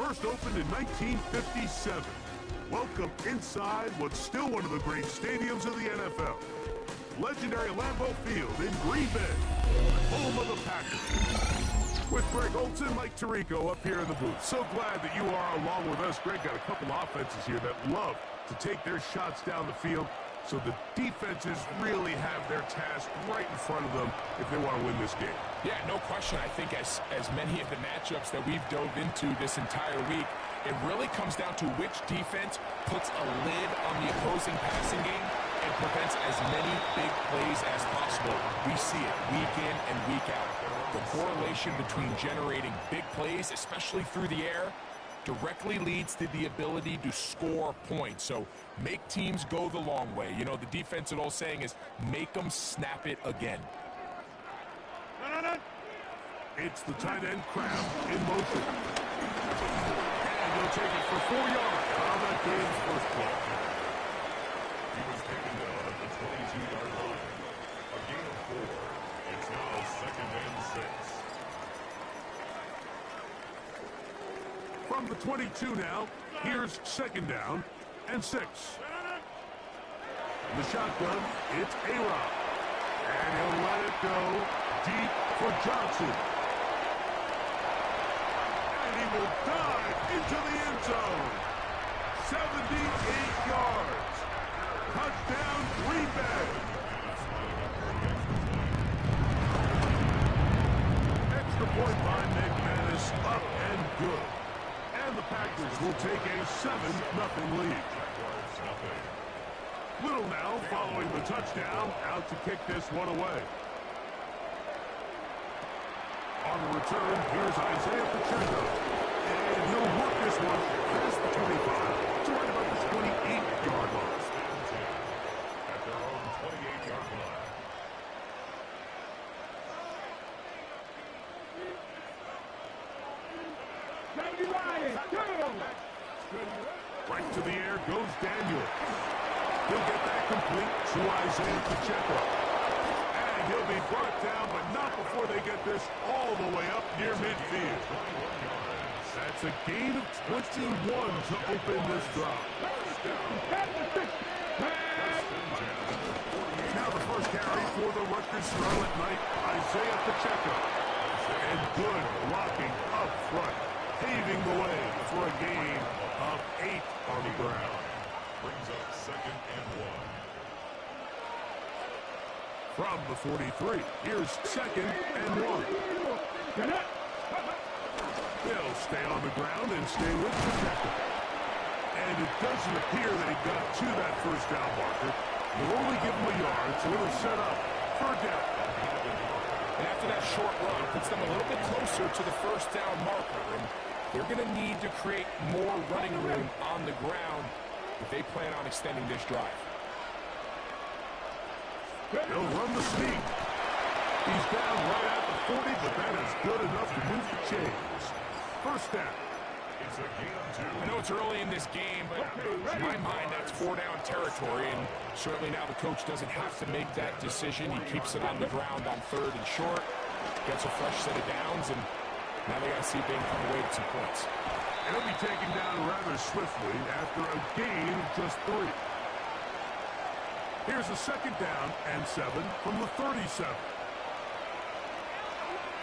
first opened in 1957. Welcome inside what's still one of the great stadiums of the NFL. Legendary Lambeau Field in Green Bay, home of the Packers. With Greg Olson, Mike Tirico up here in the booth. So glad that you are along with us. Greg got a couple offenses here that love to take their shots down the field, so the defenses really have their task right in front of them if they want to win this game. Yeah, no question. I think as many of the matchups that we've dove into this entire week, it really comes down to which defense puts a lid on the opposing passing game and prevents as many big plays as possible. We see it week in and week out. The correlation between generating big plays, especially through the air, directly leads to the ability to score points. So make teams go the long way. You know, the defensive old saying is make them snap it again. It's the tight end Crab in motion. And he'll take it for 4 yards on that game's first play. He was taken down at the 22-yard line. A gain of 4. It's now 2nd and 6. From the 22 now, here's 2nd down and 6. The shotgun, it's A-Rob. And he'll let it go deep for Johnson. And he will dive into the end zone. 78 yards. Touchdown, Green Bay. Extra point by McManus, up and good. And the Packers will take a 7-0 lead. Little now following the touchdown, out to kick this one away. On the return, here's Isaiah Pacheco. And he'll work this one past the 25 to right about the 28-yard line. At their own 28-yard line. Right to the air goes Daniel. He'll get that complete to Isaiah Pacheco. And he'll be brought down, but not before they get this all the way up near midfield. That's a gain of 21 to open this drive. Now the first carry for the Rutgers Scarlet Knight, Isaiah Pacheco. And good blocking up front, paving the way for a gain of 8 on the ground. Brings up 2nd and 1. From the 43, here's 2nd and 1. They'll stay on the ground and stay with Pacheco. And it doesn't appear that he got to that first down marker. They'll only give him a yard, so it'll set up 3rd down. And after that short run, it puts them a little bit closer to the first down marker. And they're going to need to create more running room on the ground if they plan on extending this drive. He'll run the sneak. He's down right at the 40, but that is good enough to move the chains. First down. It's a gain of 2. I know it's early in this game, but in my mind, that's 4-down territory, and certainly now the coach doesn't have to make that decision. He keeps it on the ground on 3rd and short, gets a fresh set of downs, and now they got to see if they can come away with some points. He'll be taken down rather swiftly after a gain of just 3. Here's a 2nd down and 7 from the 37.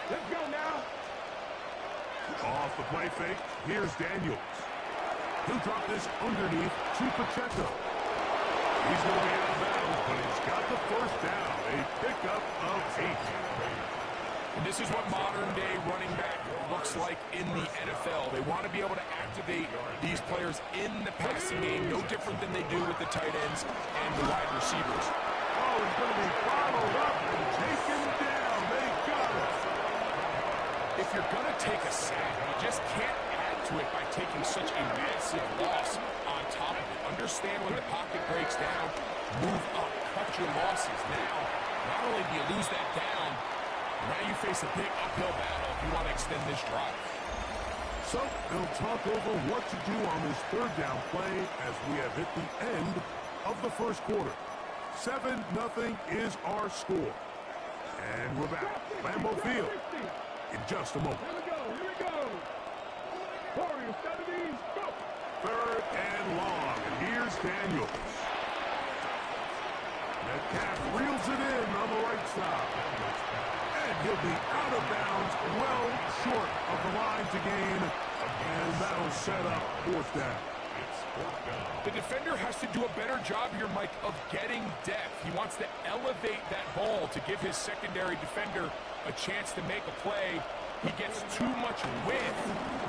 Let's go now. Off the play fake, here's Daniels. He'll drop this underneath to Pacheco. He's going to be out of bounds, but he's got the first down. A pickup of 8. And this is what modern-day running back looks like in the NFL. They want to be able to activate these players in the passing game, no different than they do with the tight ends and the wide receivers. Oh, he's going to be bottled up and taken down. They got it. If you're going to take a sack, you just can't add to it by taking such a massive loss on top of it. Understand when the pocket breaks down, move up, cut your losses. Now, not only do you lose that down, now you face a big uphill battle if you want to extend this drive. So they'll talk over what to do on this 3rd down play as we have hit the end of the first quarter. 7-0 is our score. And we're back. Lambeau Field in just a moment. Here we go. Warriors, Daniels. Metcalf reels it in on the right side. And he'll be out of bounds, well short of the line to gain. And that'll set up fourth down. The defender has to do a better job here, Mike, of getting depth. He wants to elevate that ball to give his secondary defender a chance to make a play. He gets too much width,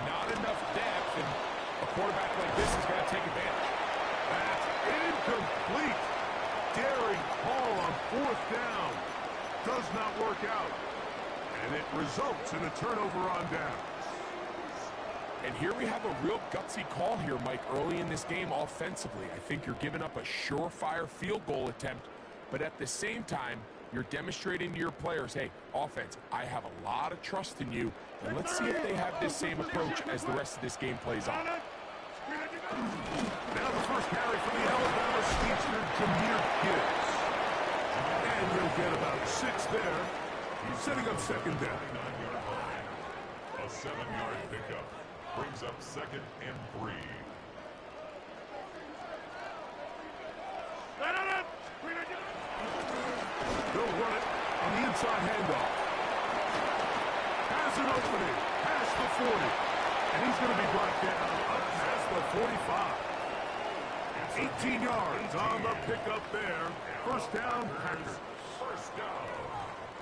not enough depth, and a quarterback like this is going to take advantage. That's incomplete. Daring call on fourth down. Does not work out. And it results in a turnover on downs. And here we have a real gutsy call here, Mike, early in this game offensively. I think you're giving up a surefire field goal attempt, but at the same time, you're demonstrating to your players, hey, offense, I have a lot of trust in you, and let's see if they have this same approach as the rest of this game plays on. Now the first carry for the Alabama speedster, Jahmyr Gibbs. And he'll get about 6 there. He's setting up second down. A 7-yard pickup brings up 2nd and 3. They'll run it on the inside handoff. Has an opening. Past the 40. And he's going to be brought down up past the 45. 18 yards on the pickup there. First down, Packers. First down.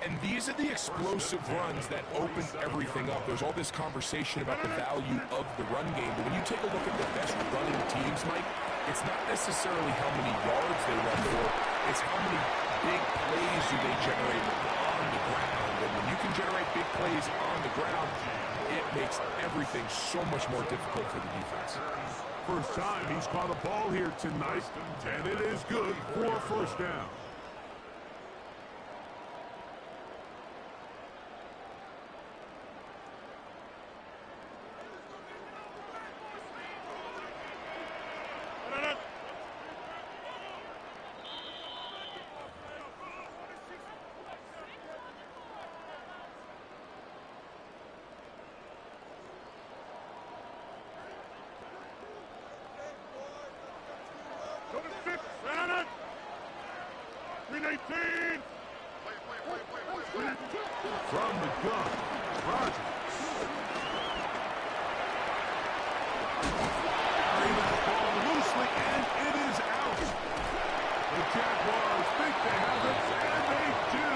And these are the explosive runs that open everything up. There's all this conversation about the value of the run game, but when you take a look at the best running teams, Mike, it's not necessarily how many yards they run for, it's how many big plays do they generate on the ground. And when you can generate big plays on the ground, it makes everything so much more difficult for the defense. First time he's caught a ball here tonight, and it is good for a first down. From the gun, Rodgers. Carrying that ball loosely, and it is out. The Jaguars think they have it, and they do.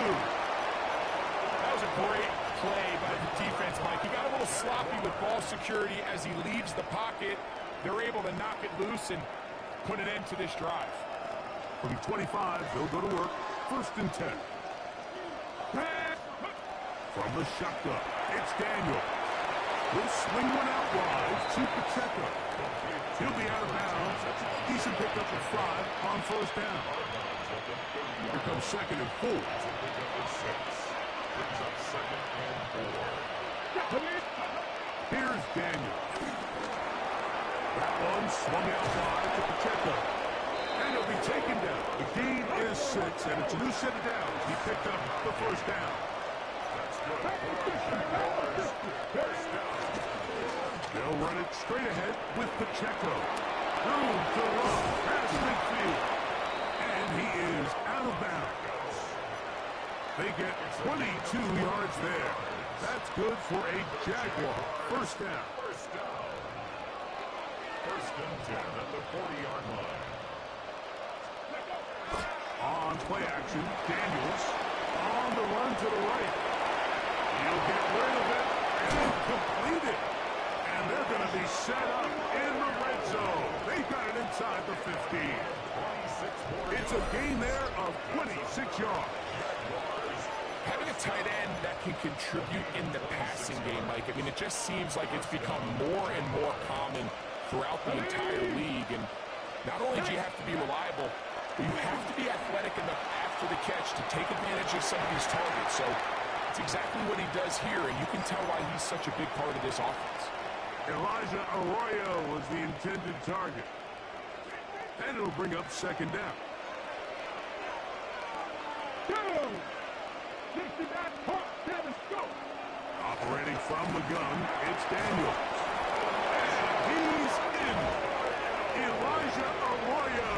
That was a great play by the defense, Mike. He got a little sloppy with ball security as he leaves the pocket. They're able to knock it loose and put an end to this drive. From 25, they'll go to work. First and 10. From the shotgun, it's Daniel. He'll swing one out wide to Pacheco. He'll be out of bounds. Decent pickup of 5 on first down. Here comes 2nd and 4. Brings up 2nd and 4. Here's Daniel. That one swung out wide to Pacheco. And he'll be taken down. The gain is 6, and it's a new set of downs. He picked up the first down. They'll run it straight ahead with Pacheco. Through the run, past midfield. And he is out of bounds. They get 22 yards there. That's good for a Jaguar. First down. First and 10 at the 40-yard line. On play action, Daniels on the run to the right. He'll get rid of it and complete it. And they're going to be set up in the red zone. They got it inside the 15. It's a gain there of 26 yards. Having a tight end that can contribute in the passing game, Mike, I mean, it just seems like it's become more and more common throughout the entire league. And not only do you have to be reliable, but you have to be athletic enough after the catch to take advantage of some of these targets. So it's exactly what he does here, and you can tell why he's such a big part of this offense. Elijah Arroyo was the intended target. And it'll bring up second down. Operating from the gun, it's Daniels. And he's in. Elijah Elijah Arroyo.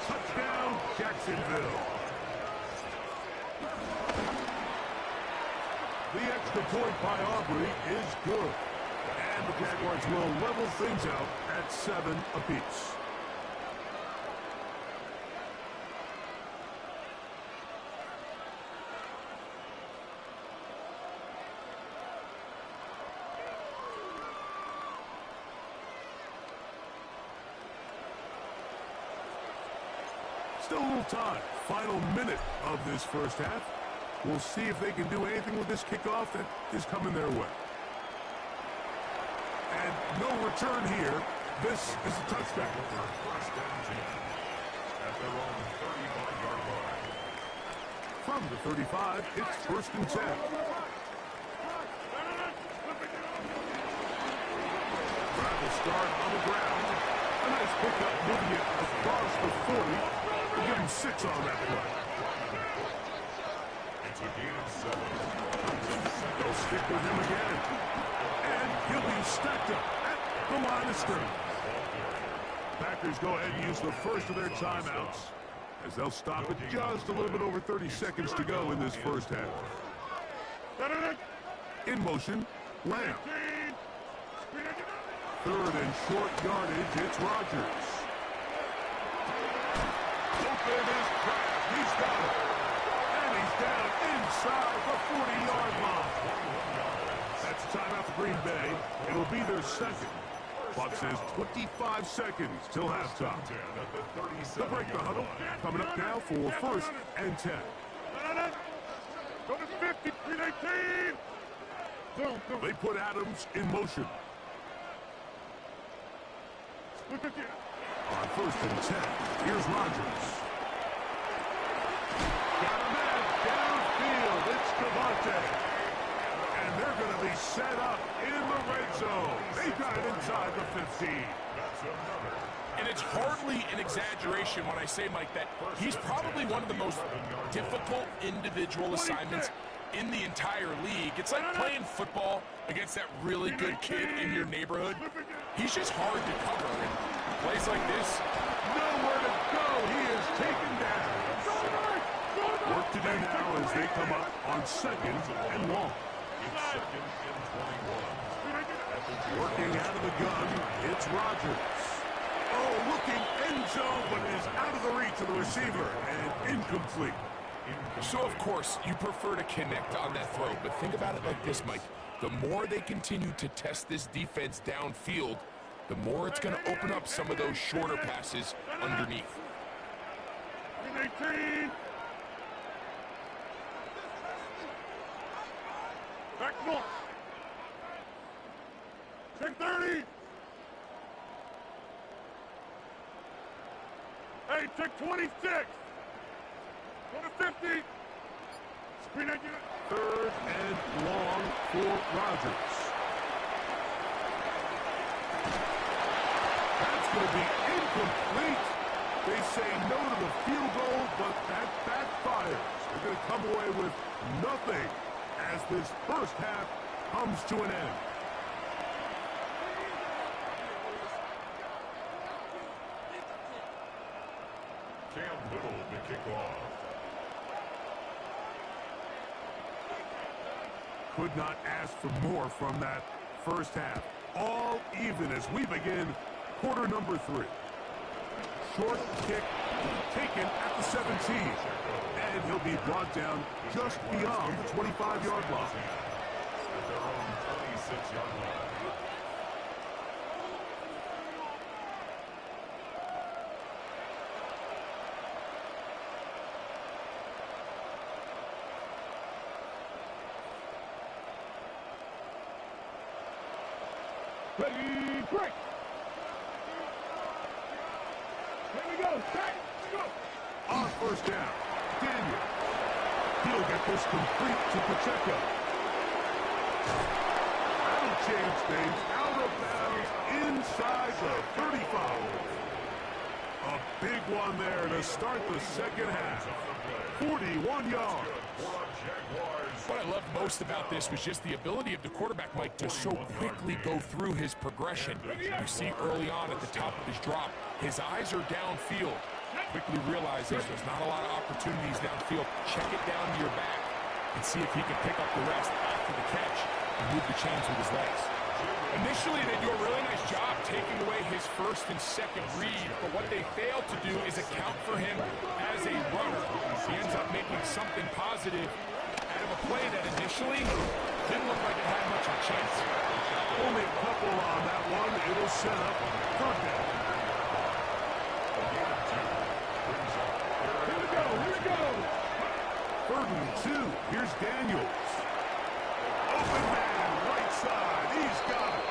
Touchdown, Jacksonville. The extra point by Aubrey is good. And the Jaguars will level things out at 7 apiece. Still a little time. Final minute of this first half. We'll see if they can do anything with this kickoff that is coming their way. And no return here. This is a touchdown. First and 10 at their own 35-yard line. From the 35, it's first and 10. Drive start on the ground. A nice pickup moving it across the 40. We'll give him 6 on that play. It's a gain of 7. They'll stick with him again. And he'll be stacked up at the line of scrimmage. Packers go ahead and use the first of their timeouts as they'll stop with just a little bit over 30 seconds to go in this first half. In motion, Lamb. Third and short yardage, it's Rodgers. Open is Pratt. He's got it. And he's down inside the 40-yard line. That's a timeout for Green Bay. It'll be their second. Clock says 25 seconds till halftime. They'll break the huddle. Coming up now for first and 10. Go to 50, 18. They put Adams in motion. On first and 10, here's Rodgers. Got a man downfield. It's Devontae. And they're going to be set up in the red zone. They got it inside the 15. And it's hardly an exaggeration when I say, Mike, that he's probably one of the most difficult individual assignments in the entire league. It's like playing football against that really good kid in your neighborhood. He's just hard to cover. And plays like this, Nowhere to go. He is taken down. Work to do now as they come up on second and long. It's second and 21. Working out of the gun, it's Rodgers. Oh, looking end zone, but it is out of the reach of the receiver and incomplete. so of course you prefer to connect on that throw, but think about it like this, Mike. The more they continue to test this defense downfield, the more it's going to open up some of those shorter passes underneath. 18. Back north. Check 30. Hey, check 26. Go to 50. Screen again. Third and long for Rodgers. That's going to be incomplete. They say no to the field goal, but that backfires. They're going to come away with nothing as this first half comes to an end. Cam Little to kick off. Could not ask for more from that first half. All even as we begin quarter number 3. Short kick taken at the 17. And he'll be brought down just beyond the 25-yard line. At their own 26-yard line. Ready, break. Here we go. Back. Go. On first down, Daniel. He'll get this complete to Pacheco. That'll change things out of bounds inside the 35. A Big one there to start the second half. 41 yards. What I loved most about this was just the ability of the quarterback, Mike, to so quickly go through his progression. You see early on at the top of his drop, his eyes are downfield. Quickly realizes there's not a lot of opportunities downfield. Check it down to your back and see if he can pick up the rest after the catch and move the chains with his legs. Initially, they do a really nice job taking away his first and second read, but what they fail to do is account for him as a runner. He ends up making something positive out of a play that initially didn't look like it had much of a chance. Only a couple on that one. It'll set up third down. Here we go, here we go. 3rd and 2. Here's Daniels. Open man, right side. He's got it.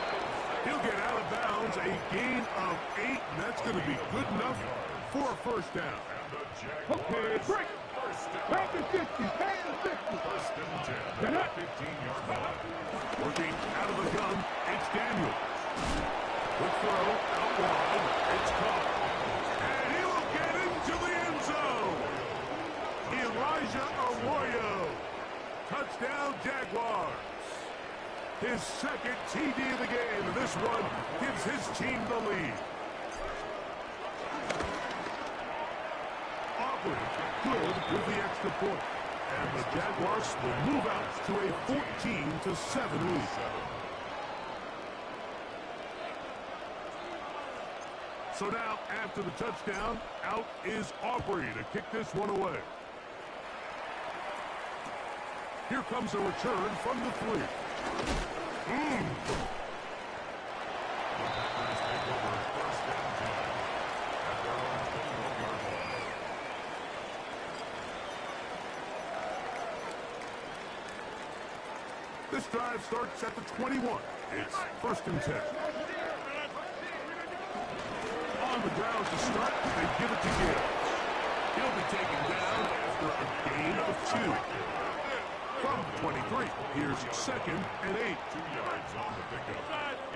He'll get out of bounds. A gain of 8, and that's going to be good enough for a first down. Okay, break. Back to 50, back to 50. They're not 15-yard line. Working out of the gun, it's Daniels. Good throw, out wide. It's caught. And he will get into the end zone. Elijah Arroyo. Touchdown, Jaguars. His second TD of the game, and this one gives his team the lead. Aubrey good with the extra point. And the Jaguars will move out to a 14-7 lead. So now, after the touchdown, out is Aubrey to kick this one away. Here comes a return from the 3. This drive starts at the 21. It's 1st and 10. On the ground to start, they give it to Gibbs. He'll be taken down after a gain of 2. From 23, here's 2nd and 8. 2 yards on the pickup.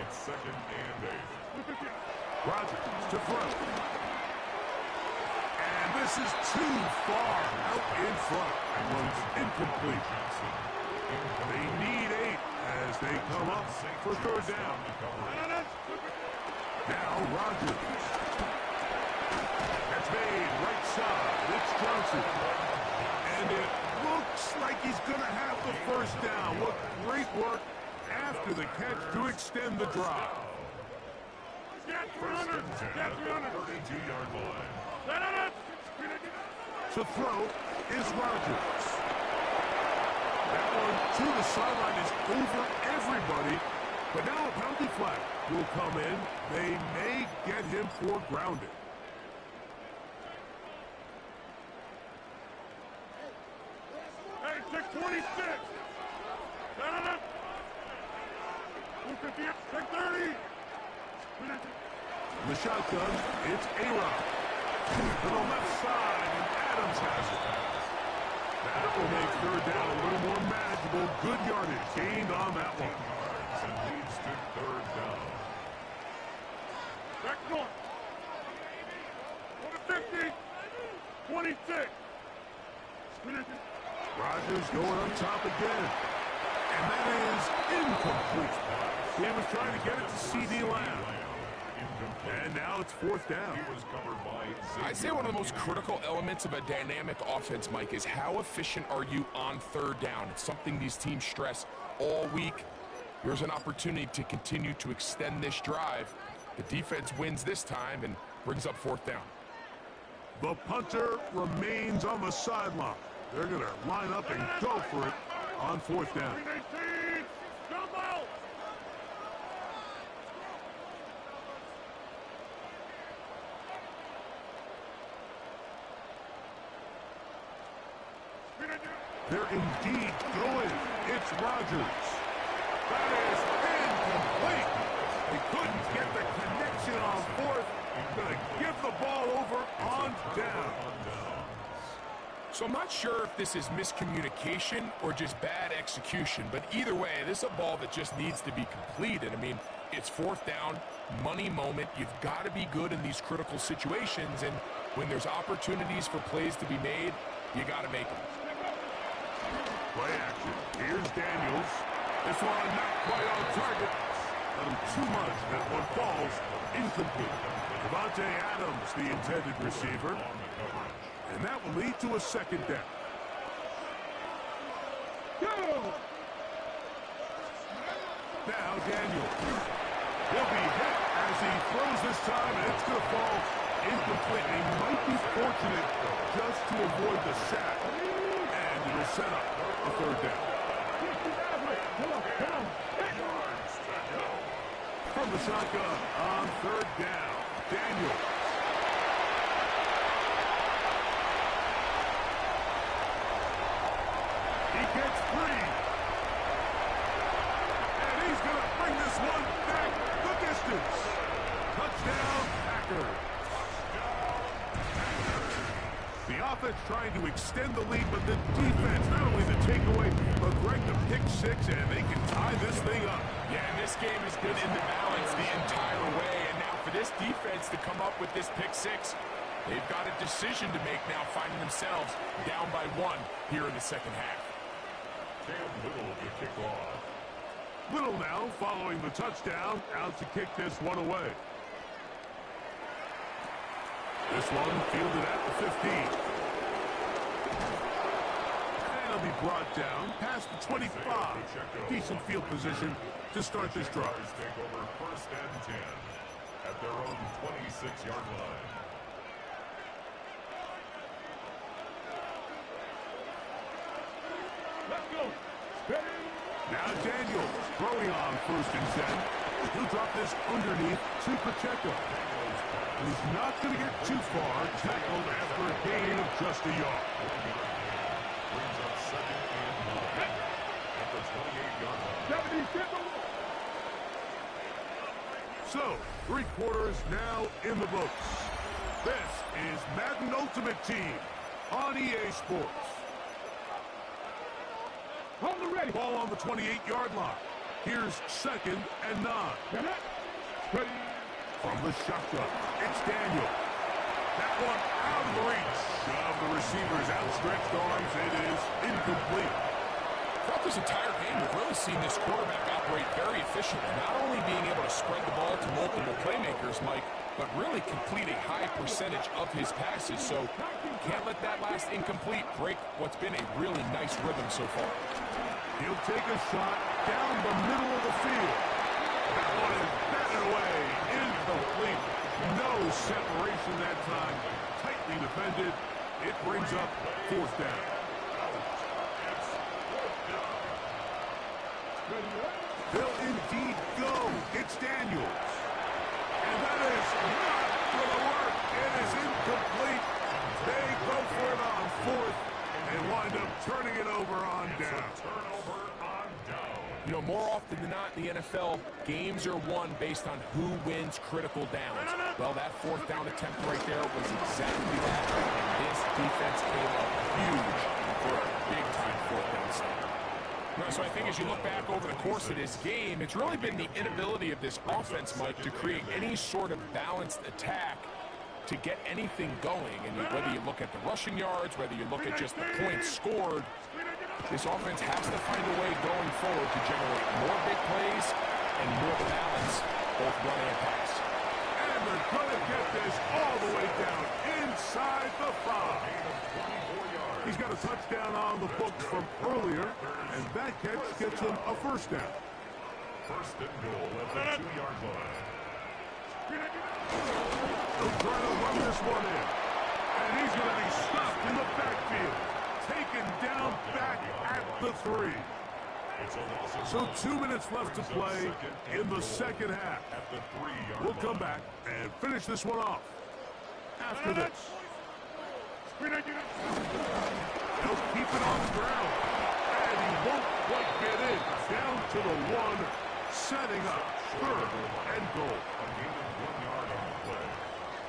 It's 2nd and 8. Rodgers to throw. And this is too far out in front. That one's incomplete. They need 8 as they come up for 3rd down. Now Rodgers. That's made right side. It's Johnson. And it looks like he's going to have the first down. What great work after the catch to extend the drive. Get 300, get 300. 32-yard line. To throw is Rodgers. That one to the sideline is over everybody. But now a penalty flag will come in. They may get him for grounded. Hey, take 26. Take 30. The shotgun, it's A-Rod. To the left side, and Adams has it. That will make 3rd down a little more manageable. Good yardage gained on that one. Yards and leads to 3rd down. Back north. 50. 26. Rodgers going on top again. And that is incomplete. He was trying to get it to C.D. Lamb. And now it's 4th down. I'd say one of the most critical elements of a dynamic offense, Mike, is how efficient are you on 3rd down. It's something these teams stress all week. Here's an opportunity to continue to extend this drive. The defense wins this time and brings up 4th down. The punter remains on the sideline. They're going to line up and go for it on 4th down. They're indeed going. It's Rodgers. That is incomplete. They couldn't get the connection on 4th. Going to give the ball over on down. So I'm not sure if this is miscommunication or just bad execution, but either way, this is a ball that just needs to be completed. I mean, It's fourth down, money moment. You've got to be good in these critical situations, and when there's opportunities for plays to be made, you got to make them. Play action. Here's Daniels. This one not quite on target. Too much. That one falls incomplete. Devontae Adams, the intended receiver. And that will lead to a second down. Now Daniels. He'll be hit as he throws this time, and it's going to fall incomplete. He might be fortunate just to avoid the sack. And it'll set up a third down. From the shotgun on third down, Daniels. He gets free. And he's going to bring this one back the distance. Touchdown, Packers. The offense trying to extend the lead, but the defense, not only the takeaway, but Greg the pick six, and they can tie this thing up. Yeah, and this game has been in the balance the entire way, and now for this defense to come up with this pick six, they've got a decision to make now, finding themselves down by one here in the second half. Cam Little to kick off. Little now, following the touchdown, out to kick this one away. This one fielded at the 15. And he'll be brought down past the 25. Decent field position to start this drive. Take over first and 10 at their own 26-yard line. Let's go. Now Daniels throwing on first and 10. He'll drop this underneath to Pacheco. He's not going to get too far, tackled after a gain of just a yard. Brings up second and 9 at the 28-yard line. So, 3 quarters now in the books. This is Madden Ultimate Team on EA Sports. On the ready. Ball on the 28-yard line. Here's second and 9. Ready. From the shotgun, it's Daniel. That one out of the reach of the receiver's outstretched arms. It is incomplete. Throughout this entire game, we've really seen this quarterback operate very efficiently, not only being able to spread the ball to multiple playmakers, Mike, but really complete a high percentage of his passes. So can't let that last incomplete break what's been a really nice rhythm so far. He'll take a shot down the middle of the field. That one is batted away. Incomplete. No separation that time. Tightly defended. It brings up fourth down. They'll indeed go. It's Daniels. And that is not going to work. It is incomplete. They go for it on fourth and wind up turning it over on down. Turnover on down. You know, more often than not in the NFL, games are won based on who wins critical downs. Well, that fourth down attempt right there was exactly that. And this defense came up huge for a big-time fourth down stop. So I think as you look back over the course of this game, it's really been the inability of this offense, Mike, to create any sort of balanced attack to get anything going. And whether you look at the rushing yards, whether you look at just the points scored, this offense has to find a way going forward to generate more big plays and more balance, both run and pass. And they're going to get this all the way down inside the 5. He's got a touchdown on the books from earlier, and that catch gets him a first down. First and goal at the 2-yard line. They'll try to run this one in, and he's going to be stopped in the backfield, taken down back at the 3. So 2 minutes left to play in the second half. We'll come back and finish this one off after this. They'll keep it on the ground, and he won't quite get in. Down to the 1, setting up third and goal. A gain of 1 yard on the play.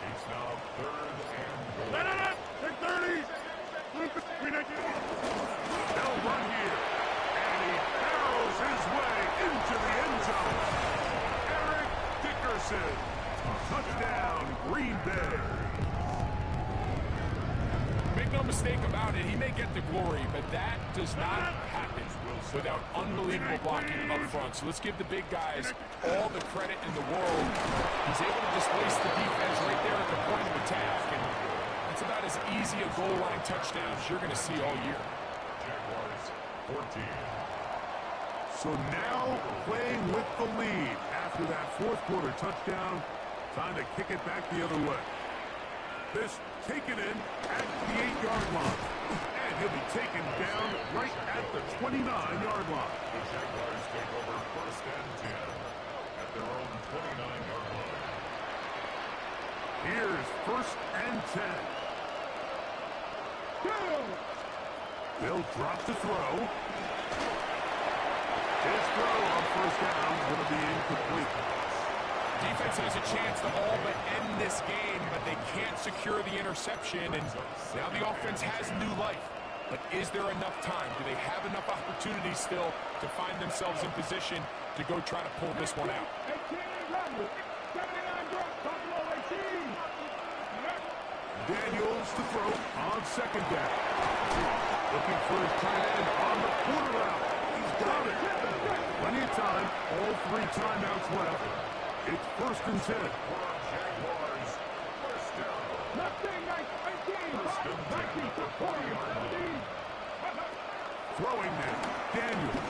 It's now third and goal. Take 30. They'll run here, and he barrels his way into the end zone. Aaron mistake about it. He may get the glory, but that does not happen without unbelievable blocking up front. So let's give the big guys all the credit in the world. He's able to displace the defense right there at the point of attack, and that's about as easy a goal line touchdown as you're going to see all year. Jaguars 14. So now playing with the lead after that fourth quarter touchdown. Time to kick it back the other way. This taken in at the 8-yard line. And he'll be taken down right at the 29-yard line. The Jaguars take over first and 10 at their own 29-yard line. Here's first and 10. They'll drop the throw. His throw on first down is going to be incomplete. Defense has a chance to all but end this game, but they can't secure the interception, and now the offense has new life. But is there enough time? Do they have enough opportunities still to find themselves in position to go try to pull this one out? Daniels to throw on second down. Looking for his tight end on the quarter route. He's got it. Plenty of time. All 3 timeouts left. It's first and 10. Jaguars first down. Throwing now. Daniels.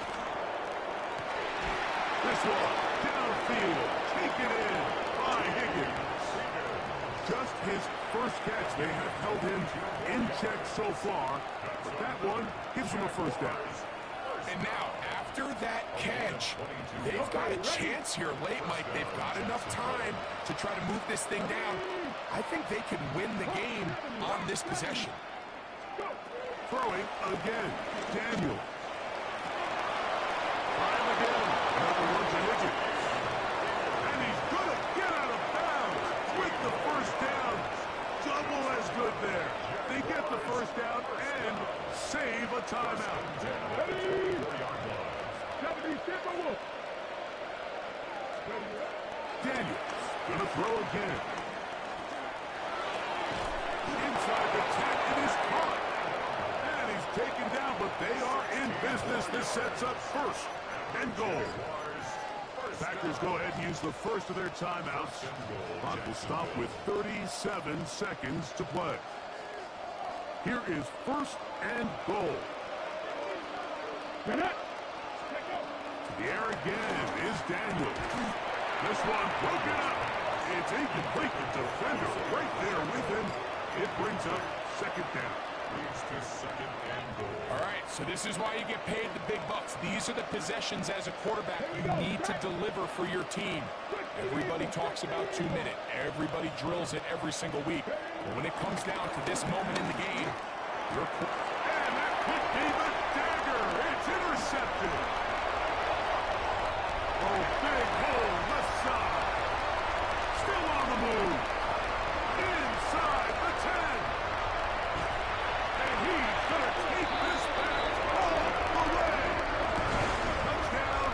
This one downfield. Taken in by Higgins. Just his first catch. They have held him in check so far. But that one gives him a first down. And now, after that catch, they've got a chance here late, Mike. They've got enough time to try to move this thing down. I think they can win the game on this possession. Throwing again. Daniel. Try him again. Another one to Higgins. And he's going to get out of bounds with the first down. Double as good there. They get the first down and save a timeout. Daniels gonna throw again. Inside the 10, it is caught. And he's taken down, but they are in business. This sets up first and goal. Packers go ahead and use the first of their timeouts. Clock will stop with 37 seconds to play. Here is first and goal. To the air again is Daniel. This one broken up. It's incomplete. The defender right there with him. It brings up second down. Leads to second and goal. All right, so this is why you get paid the big bucks. These are the possessions as a quarterback you need to deliver for your team. Everybody talks about 2 minutes. Everybody drills it every single week. But when it comes down to this moment in the game, And that could be the dagger. It's intercepted. Oh, big hole left side. Still on the move. Inside the 10. And he's going to take this back all the way. Touchdown.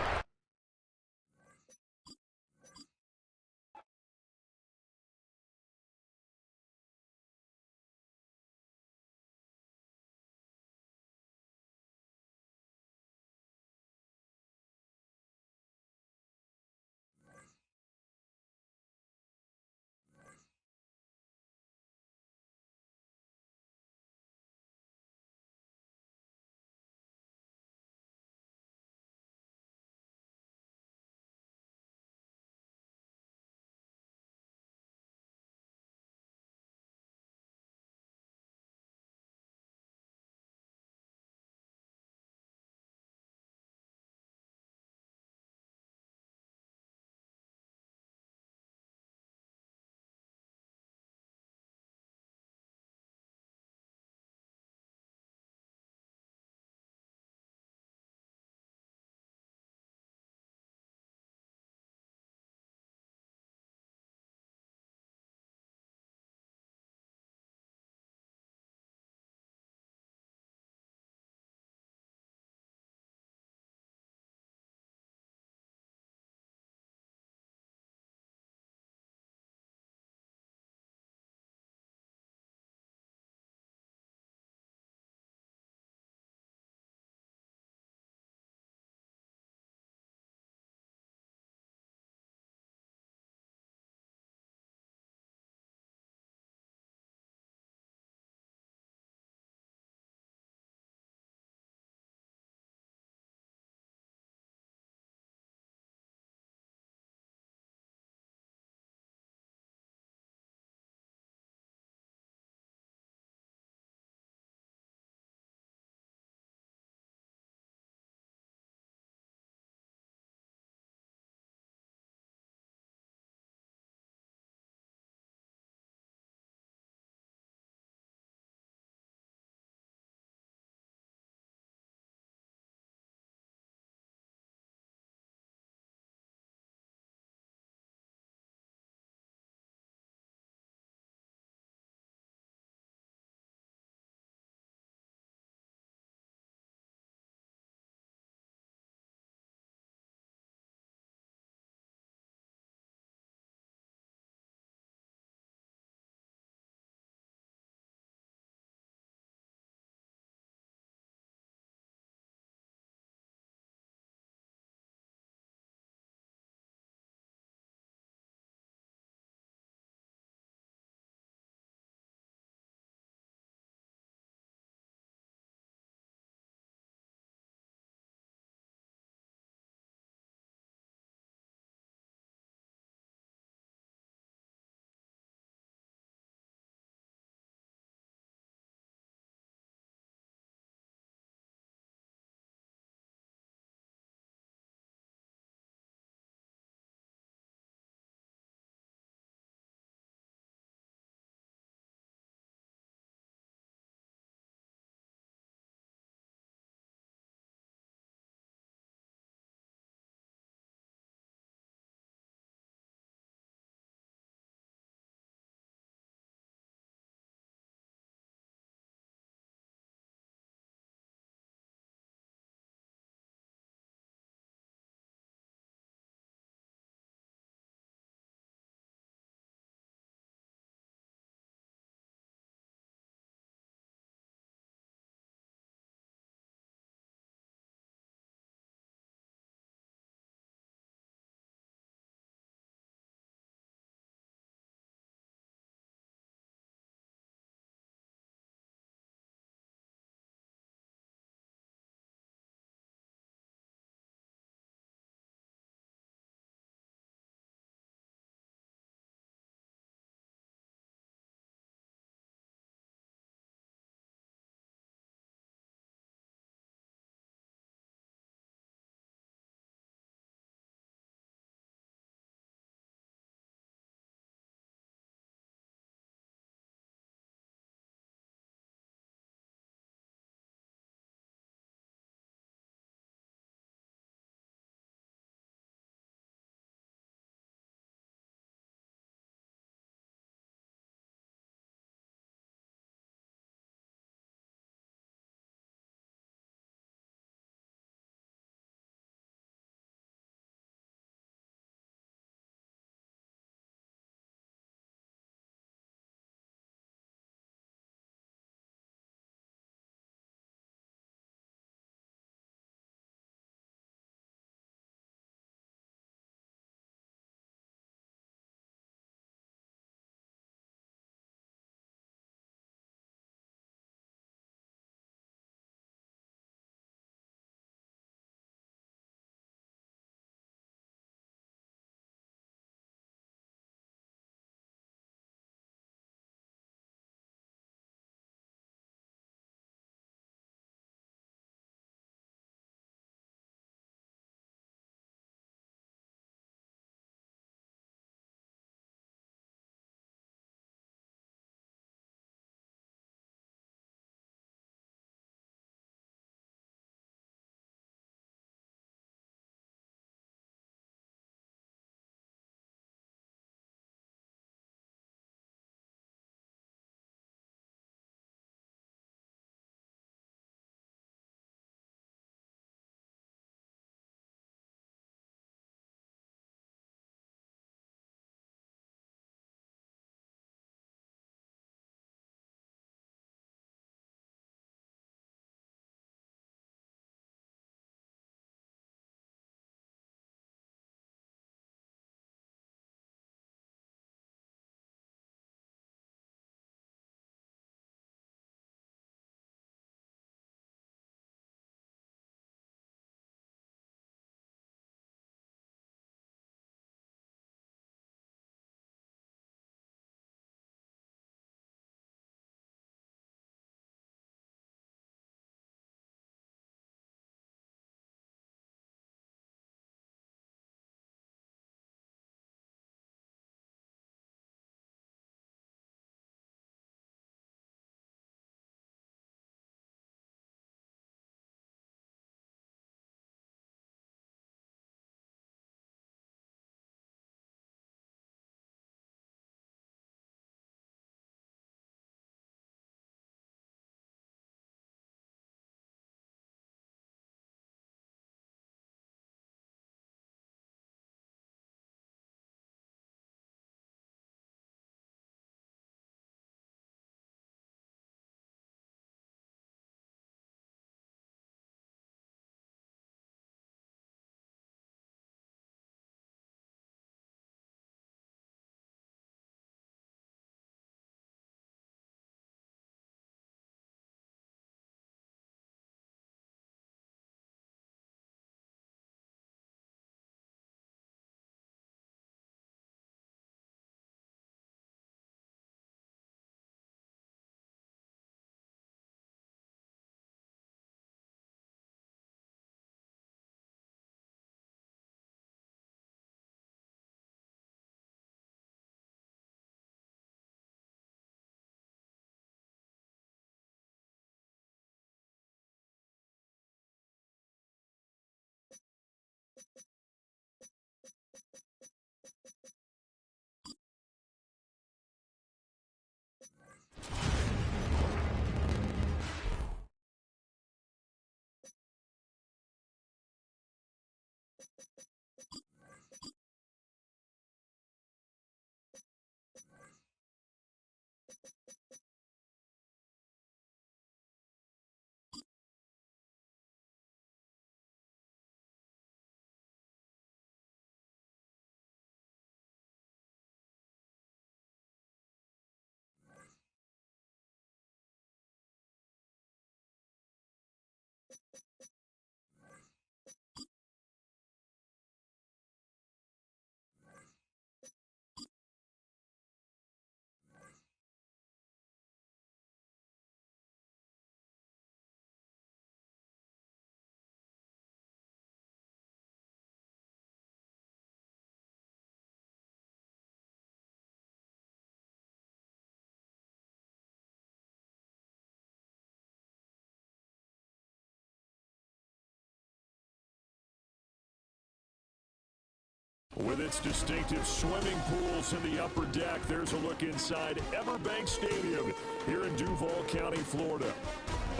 With its distinctive swimming pools in the upper deck, there's a look inside Everbank Stadium here in Duval County, Florida.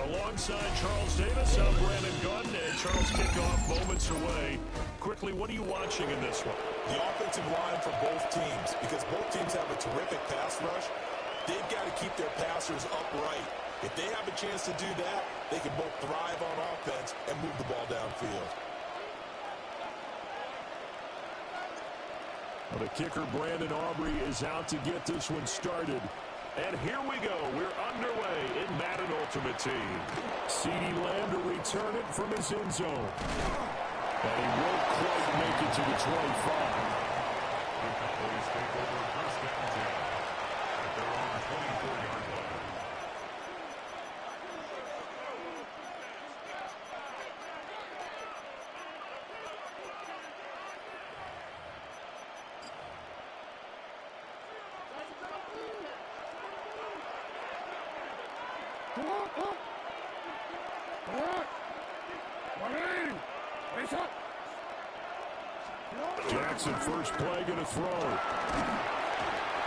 Alongside Charles Davis, I'm Brandon Gunn, and Charles kickoff moments away. Quickly, what are you watching in this one? The offensive line for both teams, because both teams have a terrific pass rush. They've got to keep their passers upright. If they have a chance to do that, they can both thrive on offense and move the ball downfield. Well, the kicker, Brandon Aubrey, is out to get this one started. And here we go. We're underway in Madden Ultimate Team. CeeDee Lamb to return it from his end zone. And he won't quite make it to the 25. Please take over first down 10 at their own 24-yard line. Jackson, first play, going to throw.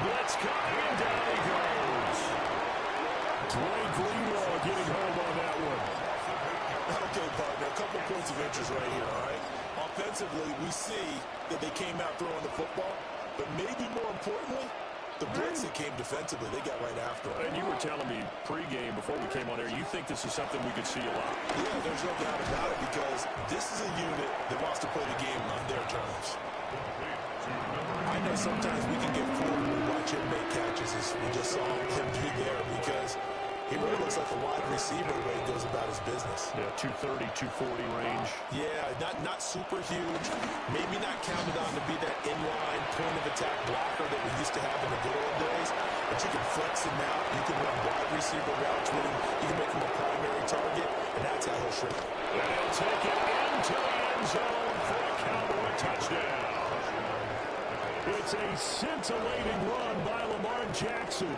Blitz coming, and down he goes. Dre Greenlaw getting home on that one. Okay, partner, a couple points of interest right here, all right? Offensively, we see that they came out throwing the football, but maybe more importantly, the blitz that came defensively, they got right after it. And you were telling me pregame before we came on air, you think this is something we could see a lot. Yeah, there's no doubt about it, because this is a unit that wants to play the game on their terms. I know sometimes we can get fooled when we watch him make catches, as we just saw him do there, because he really looks like a wide receiver the way he goes about his business. Yeah, 230, 240 range. Yeah, not super huge. Maybe not counted on to be that inline point-of-attack blocker that we used to have in the good old days. But you can flex him out. You can run wide receiver routes with him. You can make him a primary target, and that's how he'll shrink. And he'll take it into the end zone for a Cowboy touchdown. It's a scintillating run by Lamar Jackson.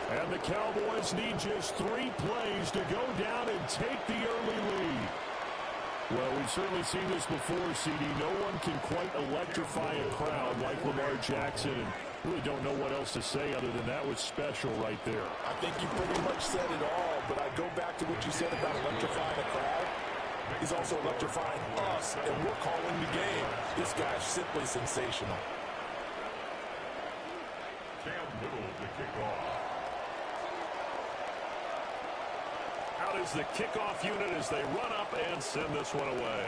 And the Cowboys need just 3 plays to go down and take the early lead. Well, we've certainly seen this before, CD. No one can quite electrify a crowd like Lamar Jackson. And really don't know what else to say other than that was special right there. I think you pretty much said it all, but I go back to what you said about electrifying a crowd. He's also electrifying us, and we're calling the game. This guy's simply sensational. Cam Little to kick off. Out is the kickoff unit as they run up and send this one away.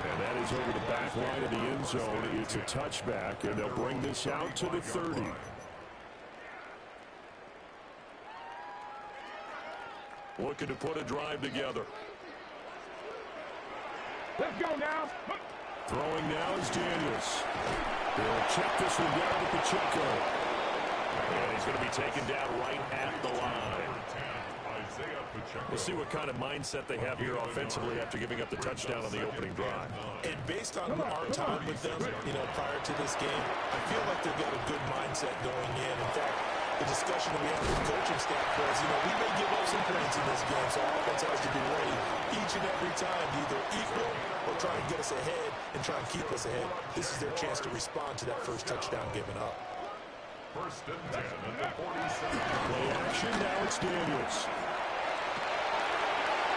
And that is over the back line of the end zone. It's a touchback, and they'll bring this out to the 30. Looking to put a drive together. Let's go now. Throwing now is Daniels. They'll check this one down to Pacheco. And he's going to be taken down right at the line. We'll see what kind of mindset they have here offensively after giving up the touchdown on the opening drive. And based on our time with them, prior to this game, I feel like they've got a good mindset going in. In fact, the discussion that we had with the coaching staff was, we may give up some points in this game, so our offense has to be ready each and every time to either equal or try and get us ahead and try and keep us ahead. This is their chance to respond to that first touchdown given up. First and 10 at the 47. Play action, now it's Daniels.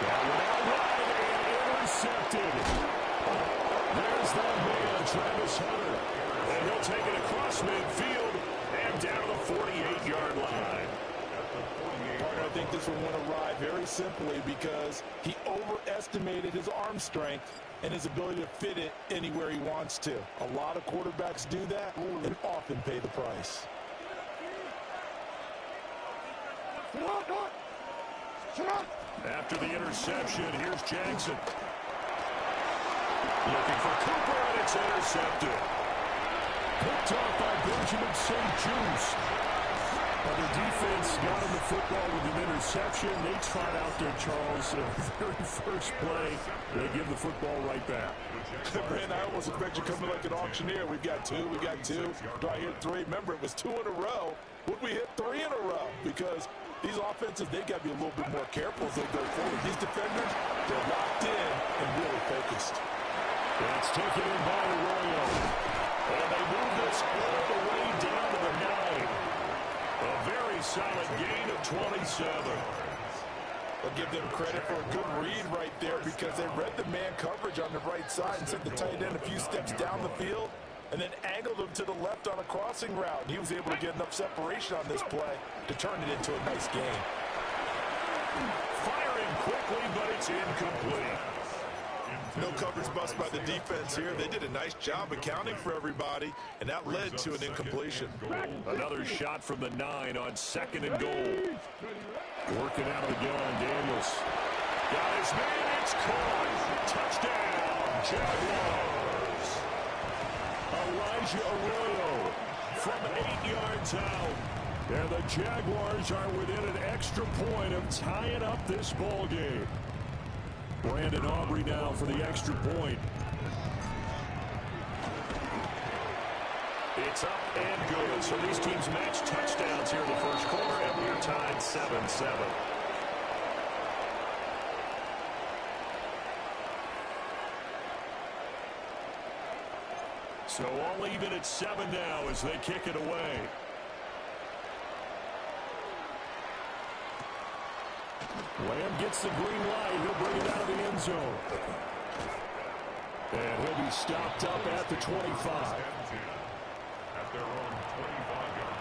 That one out wide and intercepted. There's that man, Travis Hunter. And he'll take it across midfield and down the 48-yard line. I think this will want to ride very simply because he overestimated his arm strength and his ability to fit it anywhere he wants to. A lot of quarterbacks do that and often pay the price. After the interception, here's Jackson. Looking for Cooper, and it's intercepted. Picked off by Benjamin St. Juice. The defense got him the football with an interception. They trot out there, Charles. The very first play, they give the football right back. Brandon, I almost expect you coming like an auctioneer. We've got two. Do I hit 3? Remember, it was 2 in a row. Would we hit 3 in a row? Because these offenses, they've got to be a little bit more careful as they go forward. These defenders, they're locked in and really focused. It's taken in by Arroyo. And they move this all the way down to the 9. A very solid gain of 27. I'll give them credit for a good read right there because they read the man coverage on the right side and sent the tight end a few steps down the field and then angled him to the left on a crossing route. He was able to get enough separation on this play to turn it into a nice gain. Firing quickly, but it's incomplete. No coverage bust by the defense here. They did a nice job accounting for everybody, and that led to an incompletion. Another shot from the 9 on 2nd and goal. Working out of the gun, Daniels. Got his man, it's caught. Touchdown, Jaguars. Elijah Arroyo from 8 yards out. And the Jaguars are within an extra point of tying up this ball game. Brandon Aubrey now for the extra point. It's up and good. So these teams match touchdowns here in the first quarter, and we're tied 7-7. So all even at 7 now as they kick it away. Lamb gets the green light. He'll bring it out of the end zone. And he'll be stopped up at the 25. At their own 25-yard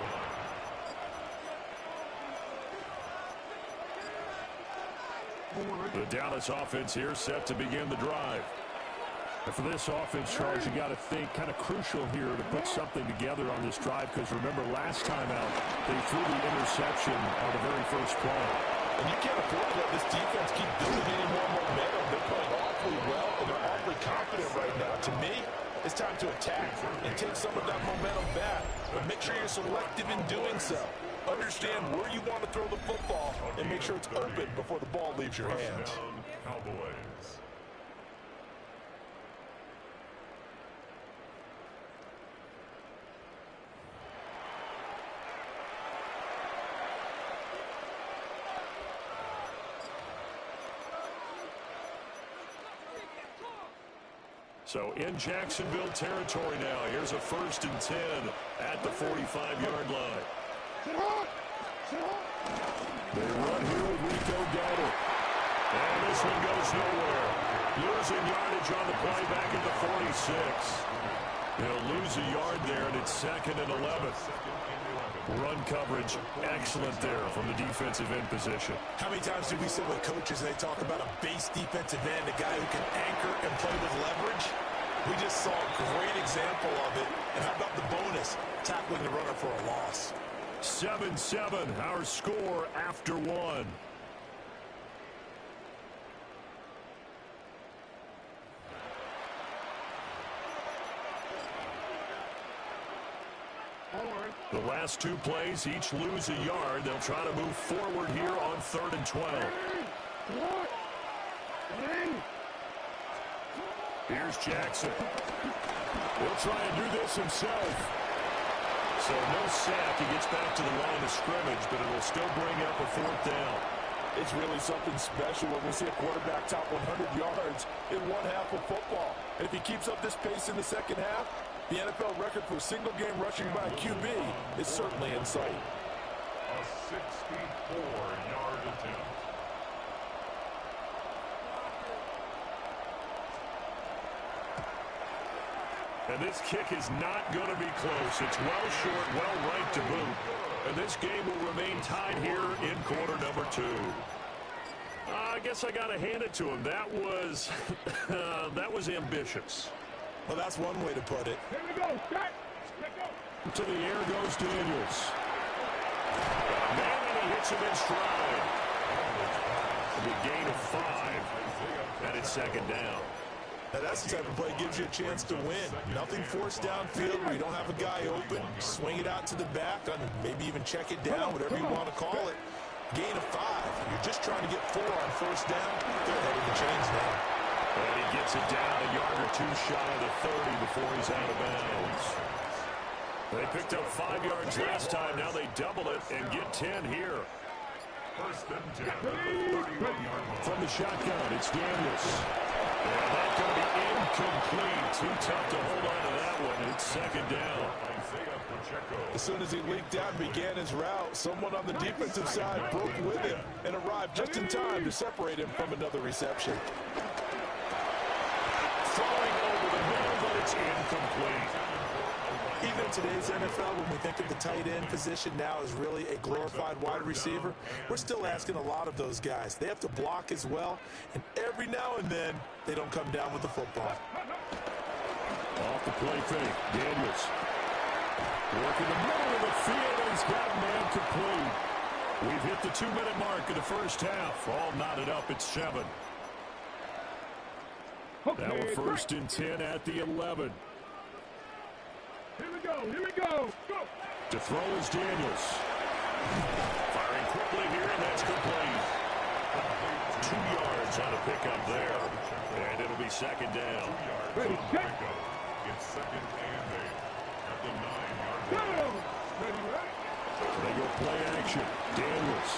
line. The Dallas offense here set to begin the drive. And for this offense, Charles, you got to think kind of crucial here to put something together on this drive because remember last time out, they threw the interception on the very first play. And you can't afford to let this defense keep building any more momentum. They're playing awfully well, and they're awfully confident right now. To me, it's time to attack and take some of that momentum back. But make sure you're selective in doing so. Understand where you want to throw the football and make sure it's open before the ball leaves your hands. Cowboys. So in Jacksonville territory now. Here's a 1st and 10 at the 45-yard line. They run here with Rico Dowdle. And this one goes nowhere. Losing yardage on the play back at the 46. He'll lose a yard there, and it's 2nd and 11. Run coverage excellent there from the defensive end position. How many times do we sit with coaches and they talk about a base defensive end, a guy who can anchor and play with leverage? We just saw a great example of it. And how about the bonus, tackling the runner for a loss? 7-7, our score after 1. The last 2 plays, each lose a yard. They'll try to move forward here on 3rd and 12. Here's Jackson. He'll try and do this himself. So no sack. He gets back to the line of scrimmage, but it'll still bring up a 4th down. It's really something special when we see a quarterback top 100 yards in one half of football. And if he keeps up this pace in the second half, the NFL record for single-game rushing by a QB is certainly in sight. A 64-yard attempt. And this kick is not going to be close. It's well short, well right to boot. And this game will remain tied here in quarter number 2. I guess I got to hand it to him. That was ambitious. Well, that's one way to put it. Here we go, Jack. Let's go. To the air goes Daniels. Man, and he hits him in stride. A gain of 5. And it's 2nd down. Now, that's the type of play that gives you a chance to win. Nothing forced downfield where you don't have a guy open. Swing it out to the back, and maybe even check it down, whatever you want to call it. Gain of 5. You're just trying to get 4 on 1st down. They're ahead of the chains now. And he gets it down a yard or 2 shy of the 30 before he's out of bounds. They picked up 5 yards last time. Now they double it and get 10 here. 1st and 10 at the 31-yard line. From the shotgun, it's Daniels. And that's going to be incomplete. Too tough to hold on to that one. It's second down. As soon as he leaked out and began his route, someone on the defensive side broke with him and arrived just in time to separate him from another reception. Throwing over the middle, but it's incomplete. Even in today's NFL, when we think of the tight end position now as really a glorified wide receiver, we're still asking a lot of those guys. They have to block as well, and every now and then, they don't come down with the football. Off the play fake, Daniels. Working the middle of the field, and he's got man complete. We've hit the 2-minute mark of the first half. All knotted up at 7. Now a 1st and 10 at the 11. Here we go, here we go. Go. To throw is Daniels. Firing quickly here, and that's complete. 2 yards on a pickup there. And it'll be second down. Ready, check. It's second and 8 at the 9-yard Go. line. Ready, right? They go play action. Daniels.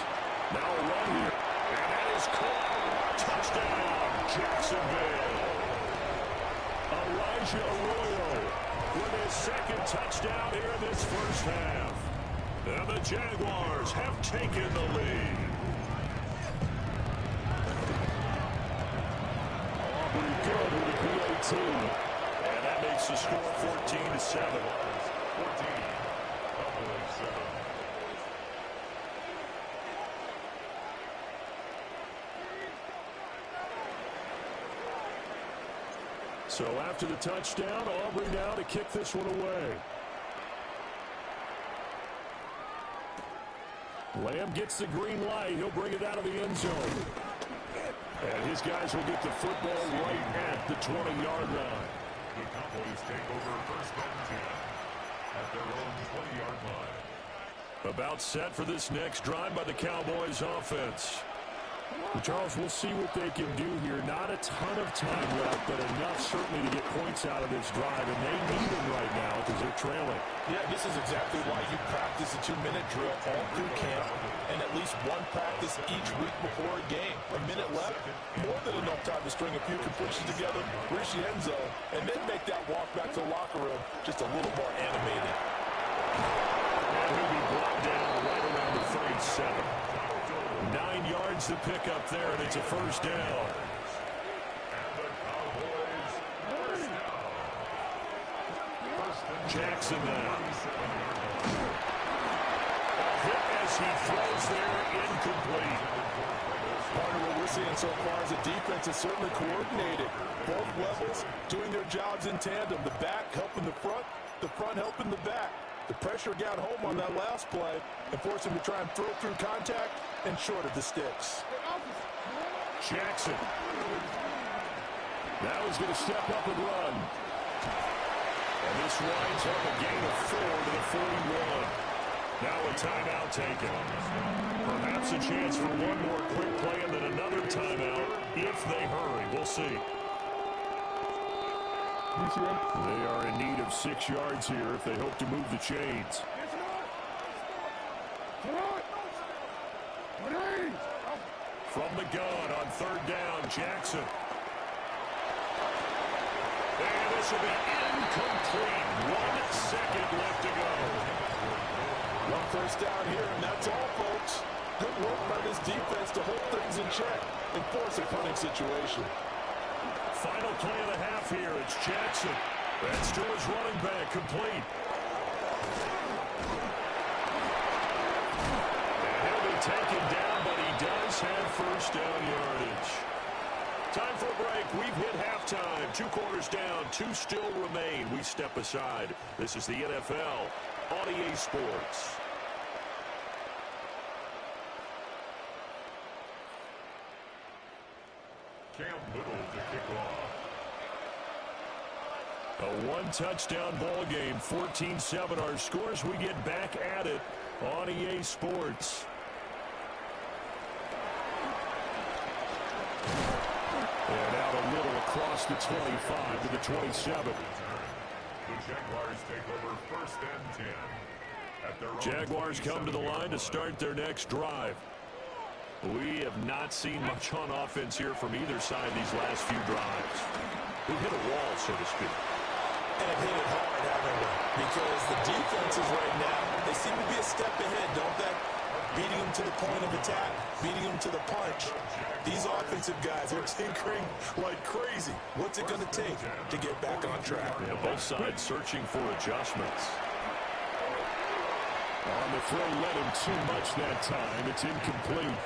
Now a run here. And that is caught. Touchdown, Jacksonville. Elijah Arroyo with his second touchdown here in this first half. And the Jaguars have taken the lead. Aubrey good with the PAT. And that makes the score 14-7. 14. Double 7. So after the touchdown, Aubrey now to kick this one away. Lamb gets the green light. He'll bring it out of the end zone. And his guys will get the football right at the 20-yard line. The Cowboys take over 1st and 10 at their own 20-yard line. About set for this next drive by the Cowboys offense. Charles, we'll see what they can do here. Not a ton of time left, but enough certainly to get points out of this drive, and they need them right now because they're trailing. Yeah, this is exactly why you practice a 2-minute drill all through camp and at least one practice each week before a game. A minute left, more than enough time to string a few completions together, reach the end zone, and then make that walk back to the locker room just a little more animated. And he'll be brought down right around the 37. 9 yards to pick up there, and it's a first down. Jackson now. A hit as he throws there, incomplete. Part of what we're seeing so far is the defense is certainly coordinated. Both levels doing their jobs in tandem. The back helping the front helping the back. The pressure got home on that last play and forced him to try and throw through contact and short of the sticks. Jackson. Now he's going to step up and run. And this winds up a gain of 4 to the 41. Now a timeout taken. Perhaps a chance for one more quick play and then another timeout if they hurry. We'll see. They are in need of 6 yards here if they hope to move the chains. From the gun on 3rd down, Jackson. And this will be incomplete. 1 second left to go. One first down here, and that's all, folks. Good work by this defense to hold things in check and force a punting situation. Final play of the half here. It's Jackson. That's to his running back, complete. And he'll be taken down, but he does have first down yardage. Time for a break. We've hit halftime. 2 quarters down, 2 still remain. We step aside. This is the NFL on EA Sports. Cam Little to kick off. A 1-touchdown ball game, 14-7 our scores. We get back at it on EA Sports. And out a little across the 25 to the 27. The Jaguars take over 1st and 10 at their own Jaguars come to the line to start their next drive. We have not seen much on offense here from either side these last few drives. We've hit a wall, so to speak. And hit it hard, haven't we? Because the defenses right now, they seem to be a step ahead, don't they? Beating them to the point of attack, beating them to the punch. These offensive guys are tinkering like crazy. What's it going to take to get back on track? Yeah, both sides searching for adjustments. On the throw, led him too much that time. It's incomplete.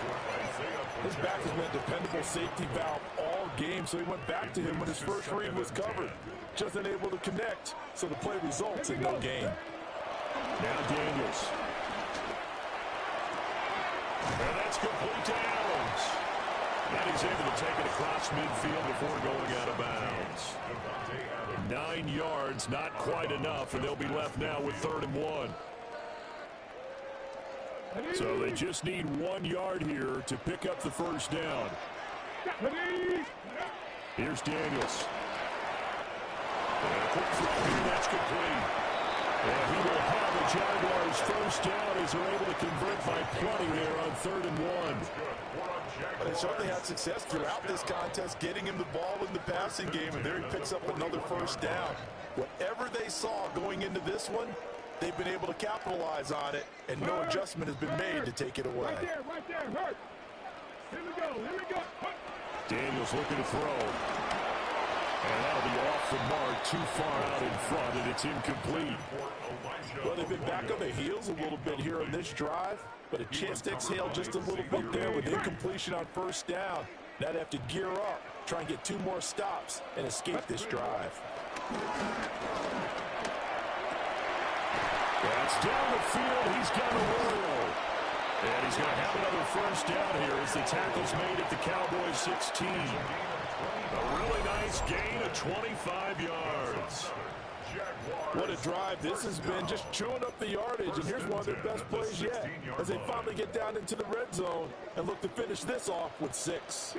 His back has been a dependable safety valve all game, so he went back to him when his first read was covered. Just unable to connect, so the play results in no gain. Now Daniels. And that's complete to Adams. And he's able to take it across midfield before going out of bounds. 9 yards, not quite enough, and they'll be left now with 3rd and 1. So they just need 1 yard here to pick up the first down. Here's Daniels. And a quick throw here, that's complete. And he will have the Jaguars first down as they're able to convert by plenty there on 3rd and 1. But they certainly had success throughout this contest, getting him the ball in the passing game, and there he picks up another first down. Whatever they saw going into this one, they've been able to capitalize on it, and no adjustment has been made to take it away. Right there, hurt. Here we go. Daniels looking to throw. And that'll be off the mark, too far out in front, and it's incomplete. Well, they've been back on their heels a little bit here on this drive, but a chance to exhale just a little bit there with incompletion on first down. Now they have to gear up, try and get 2 more stops, and escape this drive. That's down the field. He's got a roll. And he's going to have another first down here as the tackle's made at the Cowboys 16. A really nice gain of 25 yards. What a drive this has been, just chewing up the yardage, and here's one of their best plays yet as they finally get down into the red zone and look to finish this off with 6.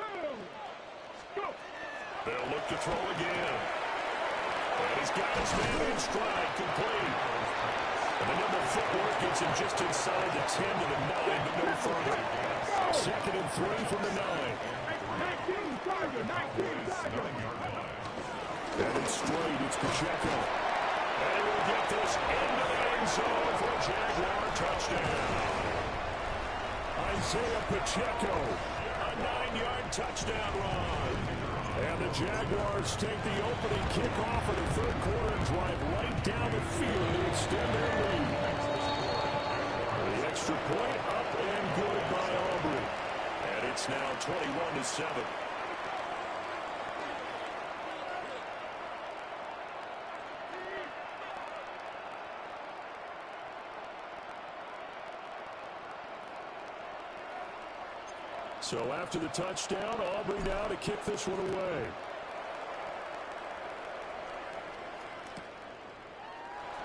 They'll look to throw again. And he's got his man in stride, complete. And the number of footwork gets him just inside the 10 to the 9, but no further. 2nd and 3 from the 9. And it's straight, it's Pacheco. And we'll get this into the end zone for a Jaguar touchdown. Isaiah Pacheco, a 9-yard touchdown run. And the Jaguars take the opening kickoff of the 3rd quarter and drive right down the field to extend their lead. The extra point up and good by Aubrey. And it's now 21-7. So after the touchdown, Aubrey now to kick this one away.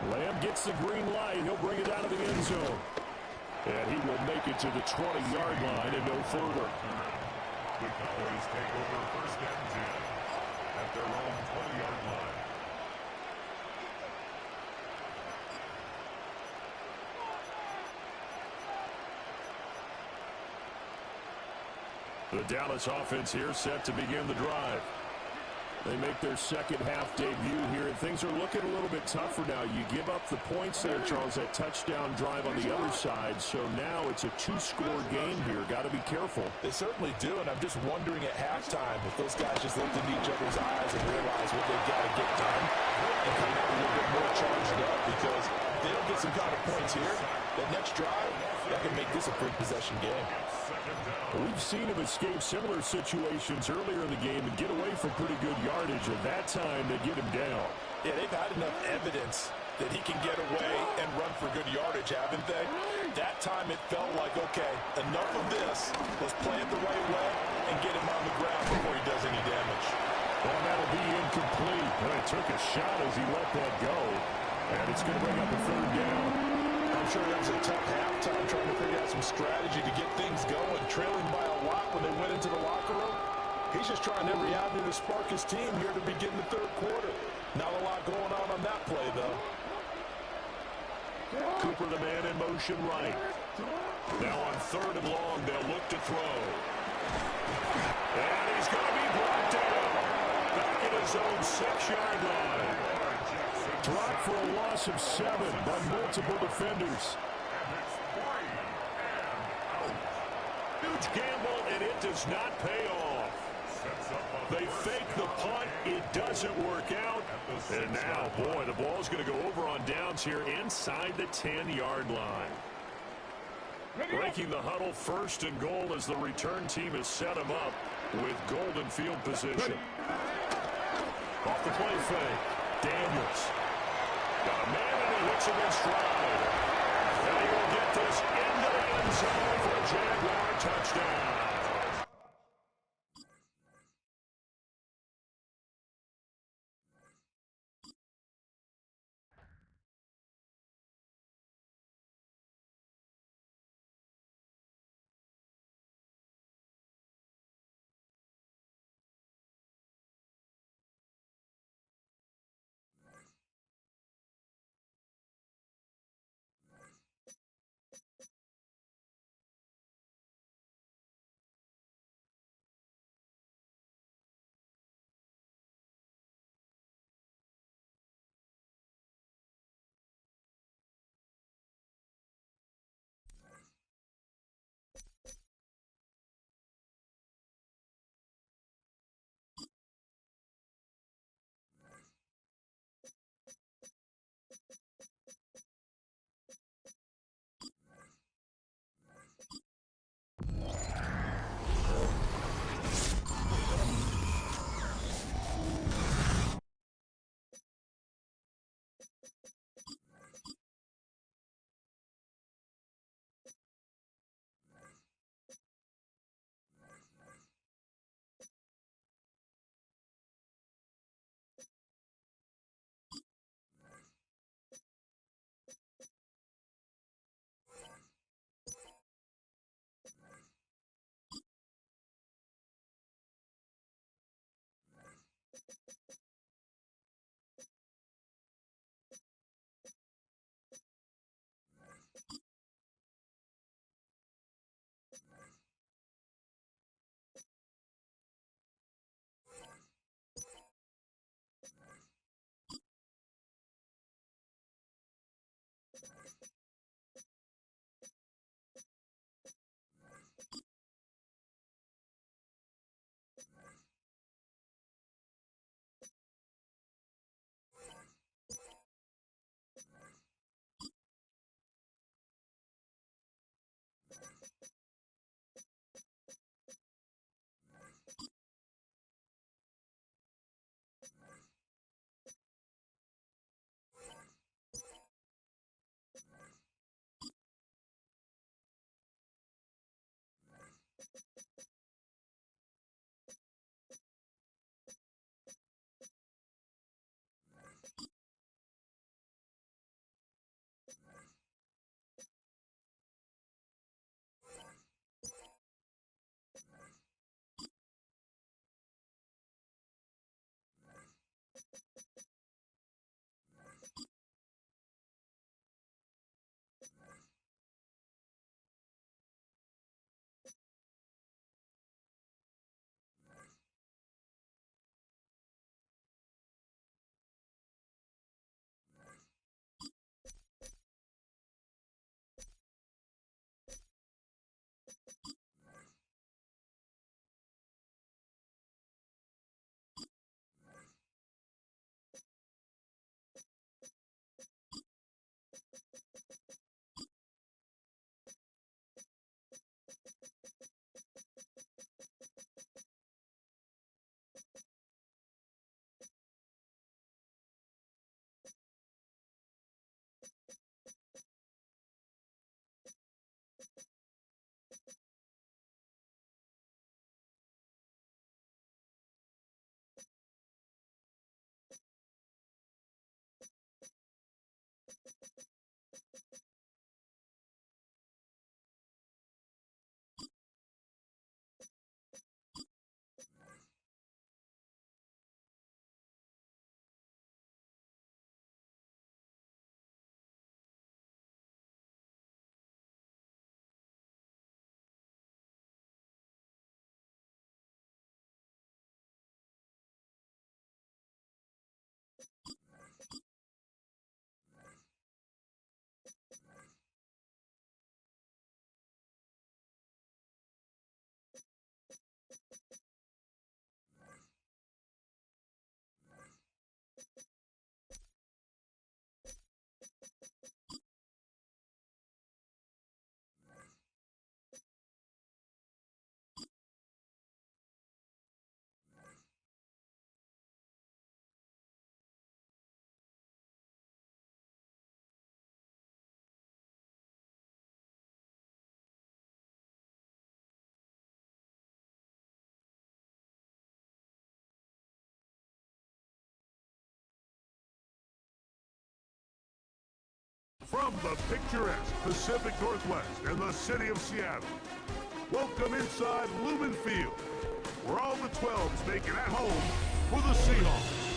Lamb gets the green light. He'll bring it out of the end zone. And he will make it to the 20-yard line and no further. The Cowboys take over 1st and 10 at their own 20-yard line. The Dallas offense here set to begin the drive. They make their second half debut here, and things are looking a little bit tougher now. You give up the points there, Charles, that touchdown drive on the other side. So now it's a 2-score game here. Got to be careful. They certainly do, and I'm just wondering at halftime if those guys just looked into each other's eyes and realized what they've got to get done and come out a little bit more charged up, because if they don't get some kind of points here, that next drive, that can make this a quick possession game. We've seen him escape similar situations earlier in the game and get away from pretty good yardage. At that time, they get him down. Yeah, they've had enough evidence that he can get away and run for good yardage, haven't they? That time it felt like, okay, enough of this. Let's play it the right way and get him on the ground before he does any damage. Well, that'll be incomplete. Well, he took a shot as he let that go. And it's going to bring up a 3rd down. I'm sure that was a tough halftime trying to figure out some strategy to get things going, trailing by a lot when they went into the locker room. He's just trying every avenue to spark his team here to begin the 3rd quarter. Not a lot going on that play, though. Cooper, the man in motion right. Now on 3rd and long, they'll look to throw. And he's going to be brought down. Back at his own 6-yard line. Dropped for a loss of 7 by multiple defenders. Huge gamble, and it does not pay off. They fake the punt. It doesn't work out. And now, boy, the ball's going to go over on downs here inside the 10-yard line. Breaking the huddle, 1st and goal as the return team has set him up with golden field position. Off the play fake, Daniels. Got a man and he hits him in stride. And he will get this into the end zone for a Jaguar touchdown. From the picturesque Pacific Northwest and the city of Seattle, welcome inside Lumen Field, where all the 12s make it at home for the Seahawks.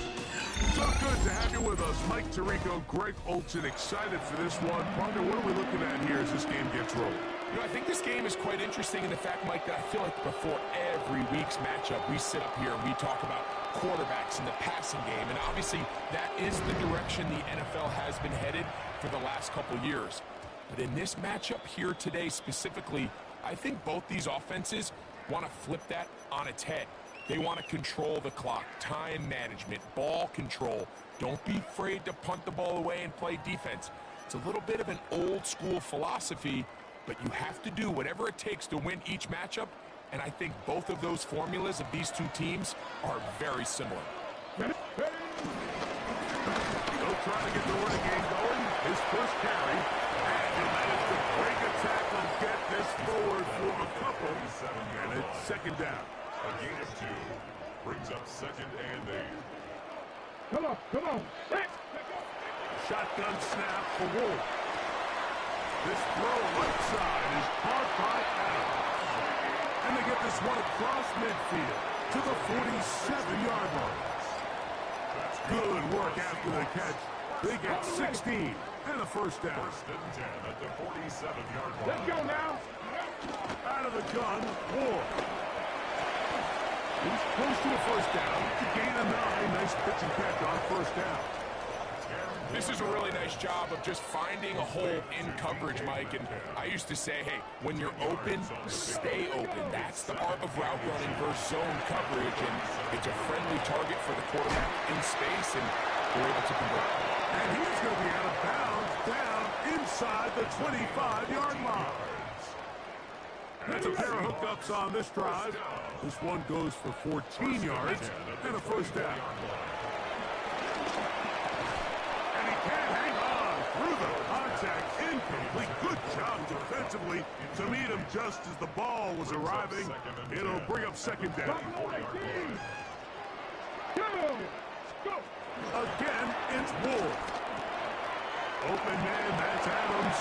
So good to have you with us. Mike Tirico, Greg Olsen, excited for this one. Partner, what are we looking at here as this game gets rolling? You know, I think this game is quite interesting in the fact, Mike, that I feel like before every week's matchup, we sit up here and we talk about quarterbacks in the passing game. And obviously, that is the direction the NFL has been headed for the last couple years. But in this matchup here today specifically, I think both these offenses want to flip that on its head. They want to control the clock, time management, ball control. Don't be afraid to punt the ball away and play defense. It's a little bit of an old school philosophy, but you have to do whatever it takes to win each matchup, and I think both of those formulas of these two teams are very similar. Still trying to get the running game going. His first carry, and he managed to break a tackle and get this forward for a couple, and it's second down. A gain of 2 brings up 2nd and 8. Come on. Shotgun snap for Wolf. This throw right side is caught by Adams. And they get this one across midfield to the 47-yard line. Good work after the catch. They get 16 and a first down. 1st and 10 at the 47-yard line. Let's go now. Out of the gun, Ward. He's close to a first down. To gain a 9. Nice pitch and catch on first down. This is a really nice job of just finding a hole in coverage, Mike. And I used to say, hey, when you're open, stay open. That's the art of route running versus zone coverage. And it's a friendly target for the quarterback in space, and they're able to convert. And he's going to be out of bounds down inside the 25-yard line. That's a pair of hookups on this drive. This one goes for 14 yards and a first down. And he can't hang on through the contact. Incomplete. Good job defensively to meet him just as the ball was arriving. It'll bring up second down. Again, it's Ward. Open man, that's Adams.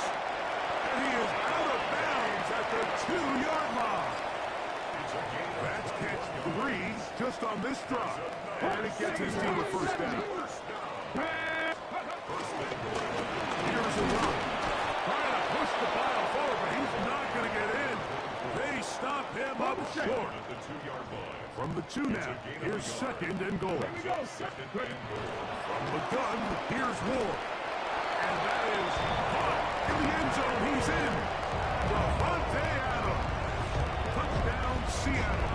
And he is out of bounds at the 2-yard line. That's catch 3 just on this drop. And it gets his team a first down. Here's a run. Trying to push the ball forward, but he's not going to get in. They stop him up short. From the 2 now, here's 2nd and goal. From the gun, here's Ward. And that is caught in the end zone. He's in. Davante Adams. Touchdown, Seattle.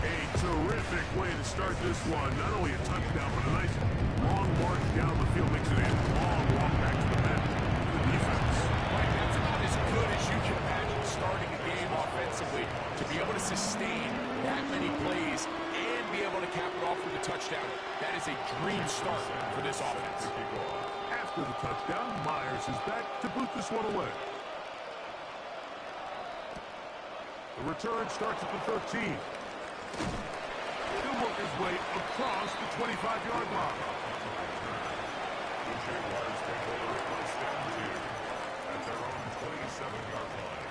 A terrific way to start this one. Not only a touchdown, but a nice long march down the field. Makes it a long walk back to the bench. The defense. Right, that's about as good as you can imagine starting a game offensively. To be able to sustain that many plays and be able to cap it off with a touchdown, that is a dream start for this offense. After the touchdown, Myers is back to boot this one away. The return starts at the 13. He'll work his way across the 25-yard line. The Jaguars take over 1st and 2 at their own 27-yard line.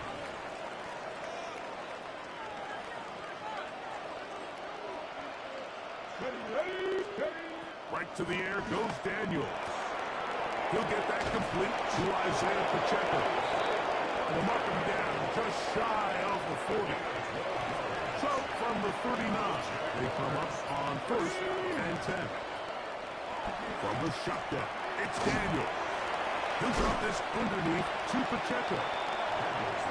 Right to the air goes Daniels. He'll get that complete to Isaiah Pacheco. And they'll mark him down just shy of the 40. So from the 39, they come up on 1st and 10. From the shotgun, it's Daniel. He'll drop this underneath to Pacheco.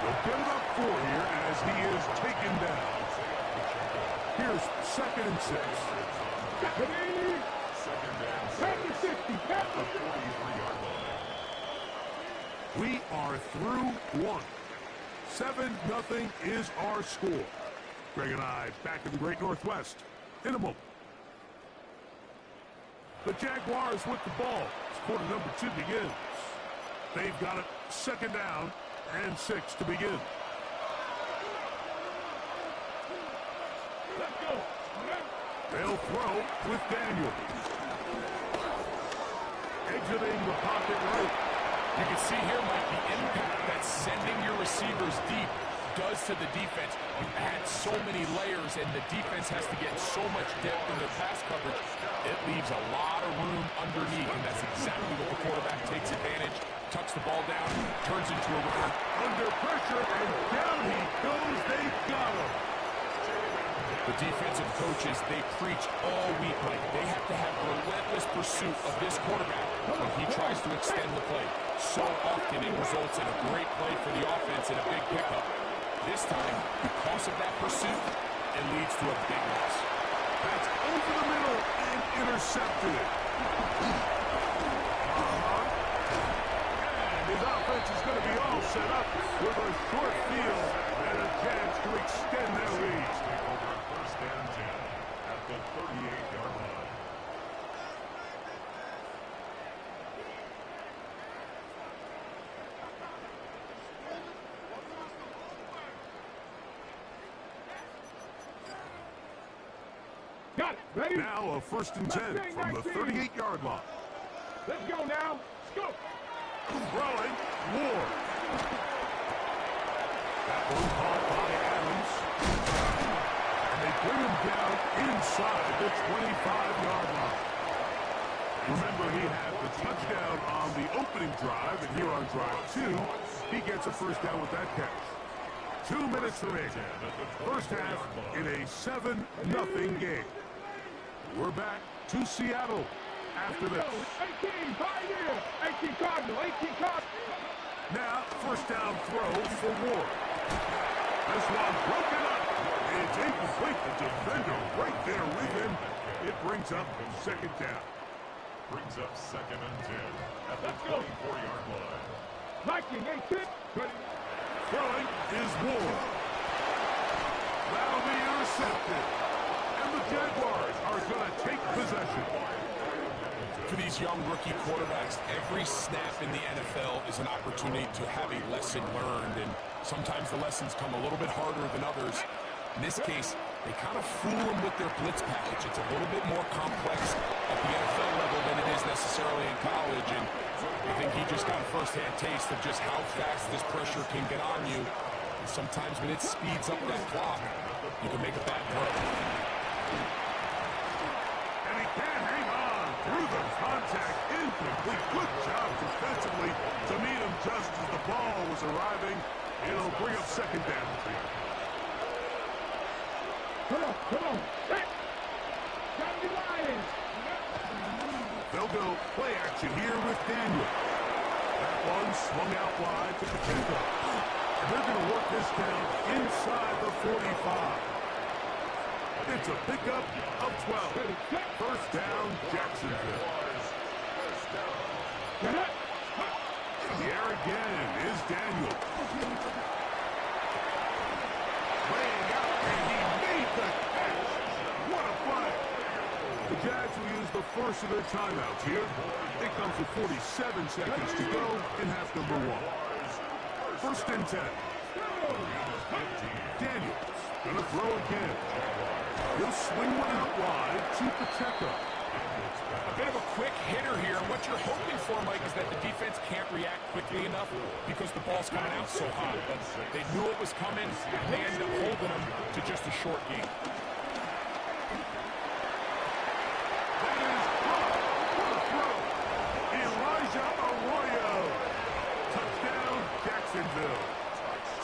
They'll get it up 4 here as he is taken down. Here's 2nd and 6. We are through 1. 7-0 is our score. Greg and I back in the Great Northwest in a moment. The Jaguars with the ball. Quarter number 2 begins. They've got it 2nd down and 6 to begin. Let's go. They'll throw with Daniel. A exiting the pocket right. You can see here, Mike, the impact that sending your receivers deep does to the defense. You've had so many layers, and the defense has to get so much depth in their pass coverage. It leaves a lot of room underneath, and that's exactly what the quarterback takes advantage. Tucks the ball down, turns into a run. Under pressure, and down he goes. They got him. The defensive coaches, they preach all week, Mike. They have to have relentless pursuit of this quarterback when he tries to extend the play. So often it results in a great play for the offense and a big pickup. This time, because of that pursuit, it leads to a big loss. That's over the middle and intercepted. And his offense is going to be all set up with a short field and a chance to extend their lead. First and 10 at the 38-yard line. Got it. Ready? Now a first and 10 from the 38-yard line. Let's go now. Let's go. Throwing, Ward. That one caught by Adams. And they bring him down inside the 25-yard line. Remember, he had the touchdown on the opening drive, and here on drive 2, he gets a first down with that catch. 2 minutes remaining. First half in a 7-0 game. We're back to Seattle after this. 18, Pioneer. 18 Cardinal. 18 Cardinal. Now, first down throw for Ward. This one broken up. It's incomplete. The defender right there with him. It brings up second down. Brings up second and 10 at the 24-yard line. Viking 18. Throwing is Ward. That'll be intercepted. And the Jaguars are going to take possession. For these young rookie quarterbacks, every snap in the NFL is an opportunity to have a lesson learned, and sometimes the lessons come a little bit harder than others. In this case, they kind of fool them with their blitz package. It's a little bit more complex at the NFL level than it is necessarily in college, and I think he just got a first-hand taste of just how fast this pressure can get on you. And sometimes when it speeds up that clock, you can make a bad throw. And he can't hang on through the contact. Incomplete. Good job defensively to meet him just as the ball was arriving. It'll bring up second down. Come on. Hey. Got the Lions. They'll go play action here with Daniel. That one swung out wide to Pacheco. They're going to work this down inside the 45. It's a pickup of 12. First down, Jacksonville. In the air again is Daniel. Laying out, and he made the catch. What a play. The Jags will use the first of their timeouts here. It comes with 47 seconds to go in half number 1. First and 10. Daniels gonna throw again. He'll swing one out wide to Pacheco. A bit of a quick hitter here. What you're hoping for, Mike, is that the defense can't react quickly enough because the ball's coming out so hot. But they knew it was coming, and they ended up holding them to just a short game. That is caught for the throw. Elijah Arroyo. Touchdown, Jacksonville.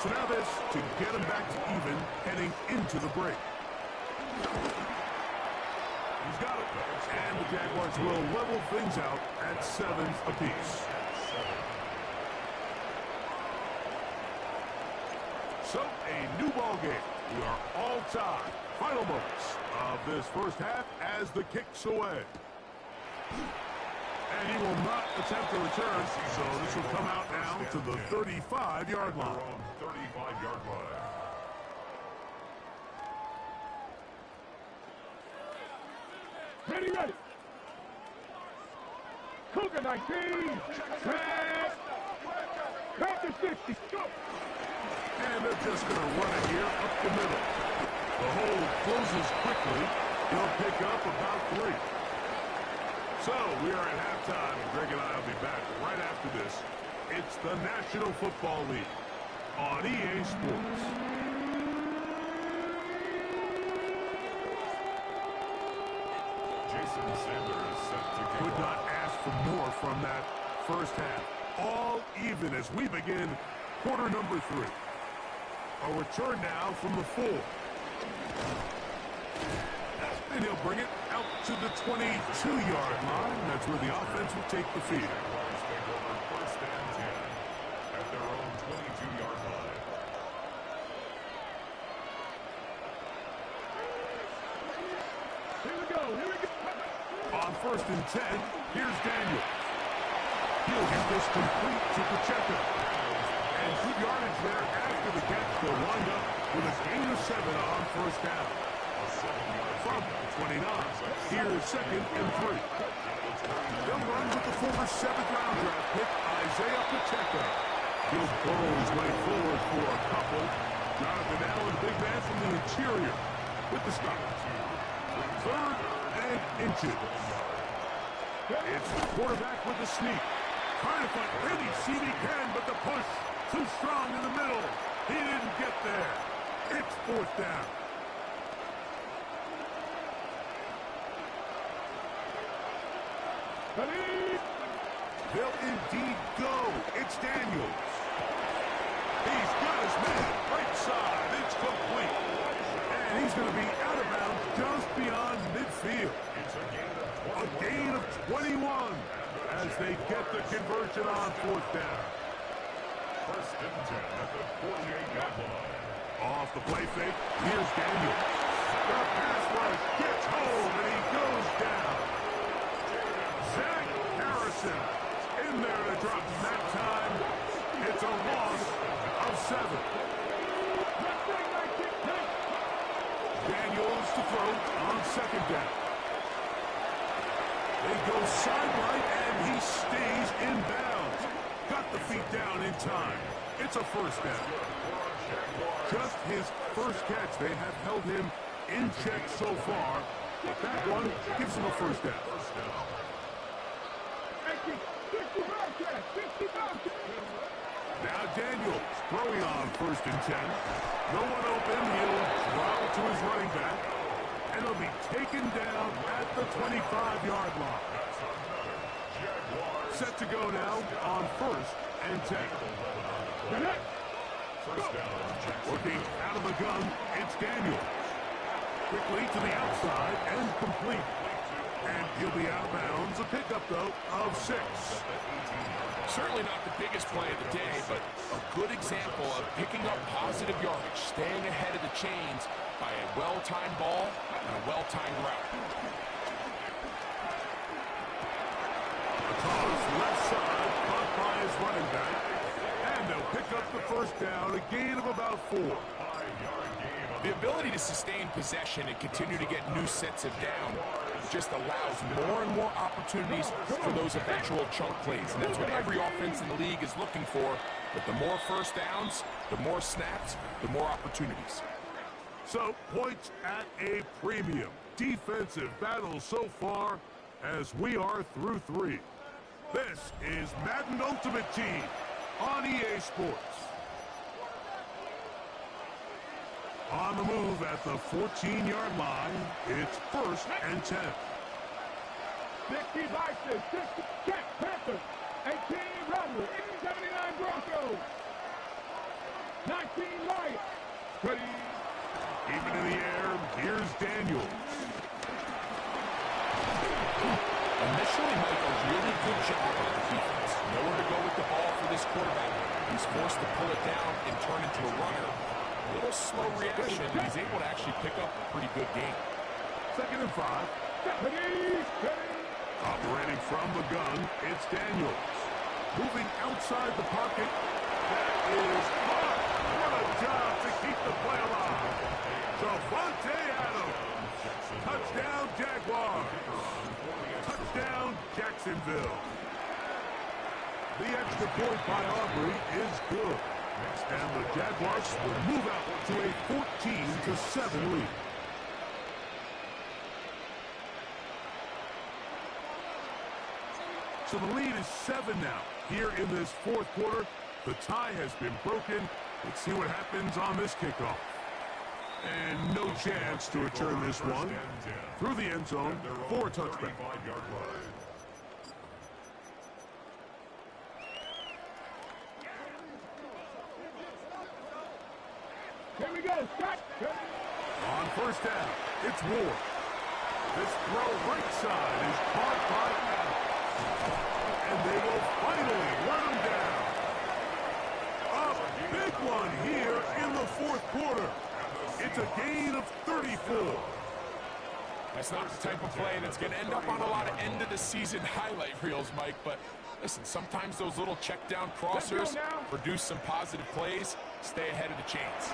So now this to get him back to even heading into the break. He's got it. And the Jaguars will level things out at 7 apiece. So, a new ball game. We are all tied. Final moments of this first half as the kick's away. And he will not attempt a return, so this will come out now to the 35-yard line. 35-yard line. Ready. Cougar 19. Back to 60. Go. And they're just going to run it here up the middle. The hole closes quickly. He'll pick up about 3. So we are at halftime, and Greg and I will be back right after this. It's the National Football League on EA Sports. Jason Sanders set to kick Could off. not ask for more from that first half. All even as we begin quarter number 3. A return now from the 4. And he'll bring it out to the 22-yard line. That's where the offense will take the field. Jaguars take over first and 10 at their own 22-yard line. Here we go. On first and 10, here's Daniel. He'll get this complete to Pacheco. And good yardage there after the catch. They'll wind up with a gain of 7 on first down. From 29, here's second and 3. They'll run with the former 7th-round draft pick, Isaiah Pacheco. He'll blow his way forward for a couple. Jonathan Allen, big man from the interior, with the stop. Third and inches. It's the quarterback with the sneak. Trying to find any seam he can, but the push too strong in the middle. He didn't get there. It's fourth down. They'll indeed go. It's Daniels. He's got his man right side. It's complete. And he's going to be out of bounds just beyond midfield. A gain of 21 as they get the conversion on fourth down. First and 10 at the 48-yard line. Off the play fake, here's Daniels. The pass rush gets home and he goes down. Zach Harrison in there to drop that time. It's a loss of 7. Daniels to throw on second down. They go side right and he stays in bounds. Got the feet down in time. It's a first down. Just his first catch. They have held him in check so far, but that one gives him a first down. Now Daniels throwing on first and 10. No one open. He'll drop to his running back, and he'll be taken down at the 25-yard line. Set to go now on first and 10. First down, Jackson. Working out of the gun, it's Daniels. Quickly to the outside and complete. And he'll be out of bounds. A pickup, though, of 6. Certainly not the biggest play of the day, but a good example of picking up positive yardage, staying ahead of the chains by a well-timed ball and a well-timed route. Across left side, caught by his running back. And they'll pick up the first down, a gain of about 4. The ability to sustain possession and continue to get new sets of down just allows more and more opportunities for those eventual chunk plays. And that's what every offense in the league is looking for. But the more first downs, the more snaps, the more opportunities. So, points at a premium. Defensive battle so far as we are through 3. This is Madden Ultimate Team on EA Sports. On the move at the 14-yard line, it's first and 10. 60 Vikings, 60 Jets, Panthers, 18 Rebels, 79 Broncos, 19 Lions. Ready? Even in the air, here's Daniels. Initially, Mike, a really good job on the defense. Nowhere to go with the ball for this quarterback. He's forced to pull it down and turn into a runner. A little slow reaction, and he's able to actually pick up a pretty good game. Second and 5. Operating from the gun, it's Daniels. Moving outside the pocket. That is caught. What a job to keep the play alive. Javonte Adams. Touchdown, Jaguars. Touchdown, Jacksonville. The extra point by Aubrey is good. And the Jaguars will move out to a 14-7 lead. So the lead is 7 now. Here in this fourth quarter, the tie has been broken. Let's see what happens on this kickoff. And no chance to return this one. Through the end zone for a touchback. Here we go, Scott. On first down, it's Ward. This throw right side is caught by Adams. And they will finally run him down. A big one here in the fourth quarter. It's a gain of 34. That's not the type of play that's going to end up on a lot of end-of-the-season highlight reels, Mike. But listen, sometimes those little check-down crossers produce some positive plays. Stay ahead of the chains.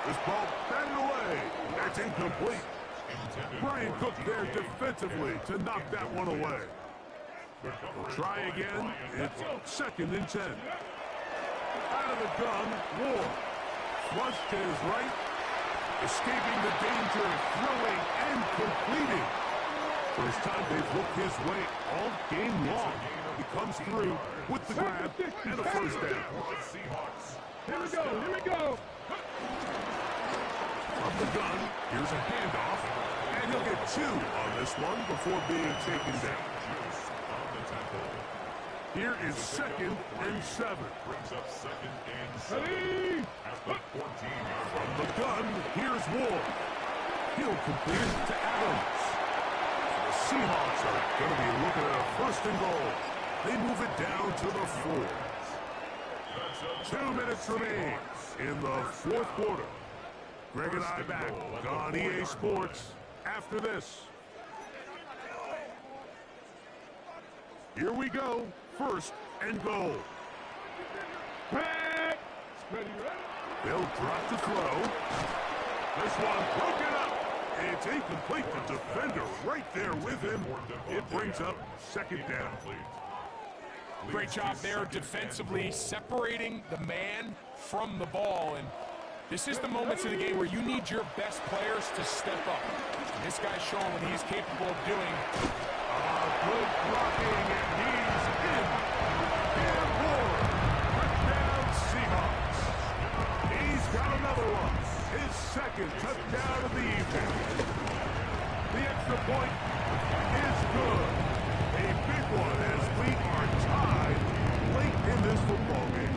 This ball batted away. That's incomplete. Brian Cook there defensively to knock that one away. Try again. It's 2nd and 10. Out of the gun, Ward. Flush to his right. Escaping the danger, throwing and completing. First time they've looked his way all game long. He comes through with the grab and a first down. Here we go, here we go. From the gun, here's a handoff. And he'll get 2 on this one before being taken down. Here is 2nd and 7. Brings up 2nd and 7. Ready? At the 14. From the gun, here's Ward. He'll complete it to Adams. The Seahawks are going to be looking at a 1st and goal. They move it down to the 4. 2 minutes remains in the fourth quarter. Greg and I back on EA Sports after this. Here we go. 1st and goal. Back. Ready, ready. They'll drop the throw. This one broken up. It's incomplete. The defender right there with him. It brings up 2nd down. Great job there defensively, separating the man from the ball. And this is the moments of the game where you need your best players to step up. And this guy's showing what he's capable of doing. Good blocking, and he's in. And Ward. Touchdown Seahawks. He's got another one. His 2nd touchdown of the evening. The extra point is good. A big one as we are tied late in this football game.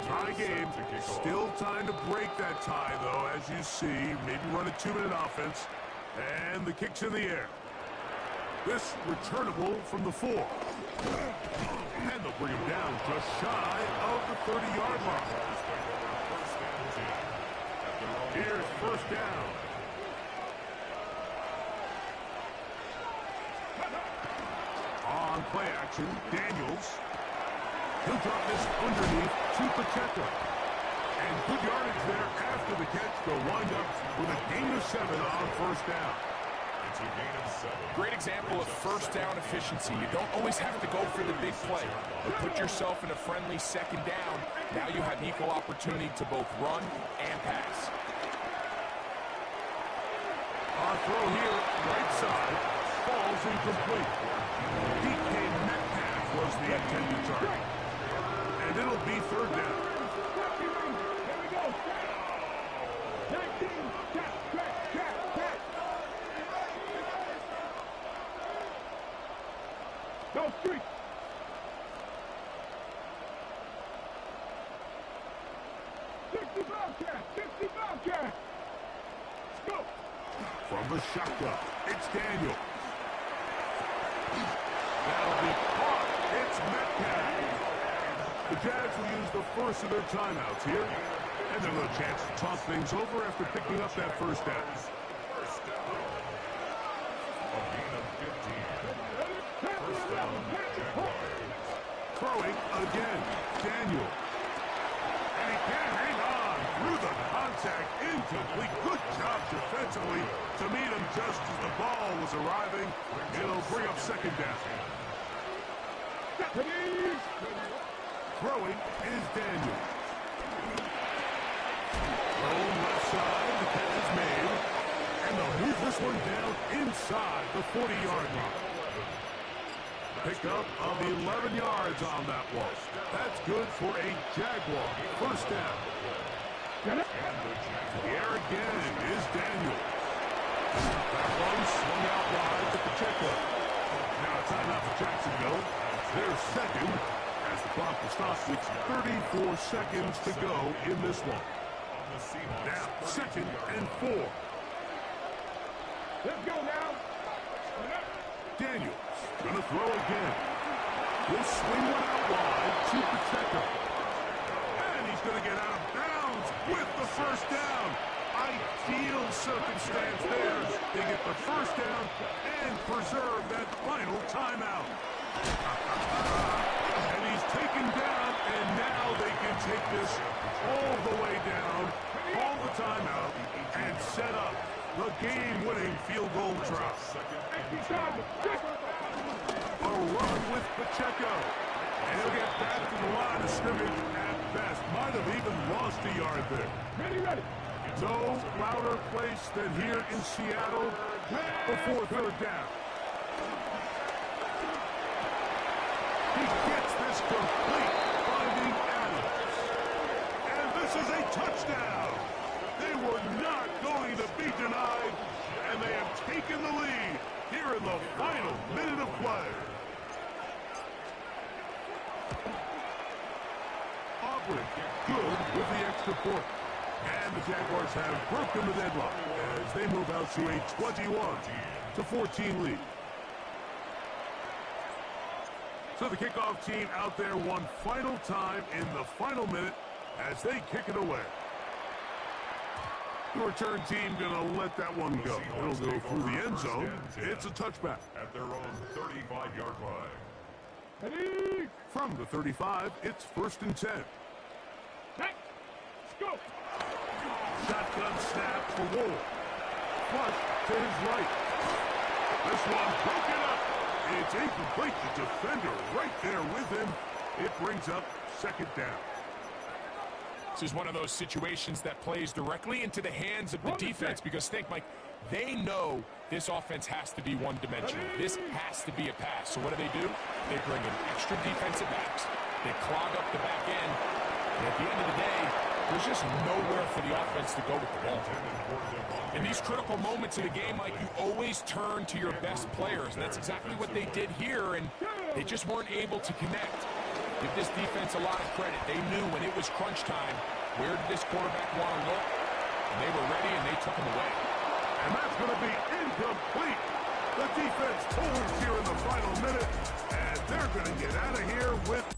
Tie game. Still time to break that tie, though, as you see. Maybe run a 2-minute offense. And the kick's in the air. This returnable from the 4. And they'll bring him down just shy of the 30-yard line. Here's 1st down. On play action, Daniels. He'll drop this underneath to Pacheco. And good yardage there after the catch. They'll wind up with a gain of 7 on 1st down. It's a gain of 7. Great example of 1st down efficiency. You don't always have to go for the big play, but put yourself in a friendly 2nd down. Now you have equal opportunity to both run and pass. On throw here, right side, falls incomplete. DK Metcalf was the intended target. And it'll be 3rd down. Here we go. 19. Catch. Go street. Bobcat. Let's go. From the shotgun, it's Daniel. That'll be caught. It's Metcalf. The Jags will use the first of their timeouts here. And they'll have a chance to talk things over after picking up that 1st down. A gain of 15. 1st down, Jaguars. Throwing again, Daniel. And he can't hang on through the contact. Incomplete. Good job defensively to meet him just as the ball was arriving. It'll bring up 2nd down. Throwing is Daniel. Thrown left side. The catch is made. they'll move this one down inside the 40-yard line. Pickup of 11 yards on that one. That's good for a Jaguar first down. The air again is Daniel. That one swung out wide to Pacheco. Now a timeout for Jacksonville. They're second as the clock will stop with 34 seconds to go in this one. Now, 2nd and 4. Let's go now. Daniels gonna throw again. He'll swing one out wide to Pacheco. And he's gonna get out of bounds with the first down. Ideal circumstance there. They get the first down and preserve that final timeout. And he's taken down, and now they can take this all the way down, call the timeout, and set up the game-winning field goal try. A run with Pacheco. And he'll get back to the line of scrimmage at best. Might have even lost a yard there. Ready. No louder place than here in Seattle before third down. He gets this complete, finding Adams. And this is a touchdown. They were not going to be denied, and they have taken the lead here in the final minute of play. Aubrey good with the extra point. And the Jaguars have broken the deadlock as they move out to a 21-14 lead. So the kickoff team out there one final time in the final minute as they kick it away. The return team gonna let that one go. It'll go through the end zone. It's a touchback. At their own 35-yard line. Ready. From the 35, it's 1st and 10. Let's go. Shotgun snap for Ward. Flush to his right. This one broken up. It's incomplete. The defender right there with him. It brings up 2nd down. This is one of those situations that plays directly into the hands of the defense because think, Mike, they know this offense has to be one-dimensional. This has to be a pass. So what do? They bring in extra defensive backs. They clog up the back end. And at the end of the day, there's just nowhere for the offense to go with the ball. In these critical moments of the game, Mike, you always turn to your best players. And that's exactly what they did here, and they just weren't able to connect. Give this defense a lot of credit. They knew when it was crunch time, where did this quarterback want to look? And they were ready, and they took him away. And that's going to be incomplete. The defense pulls here in the final minute, and they're going to get out of here with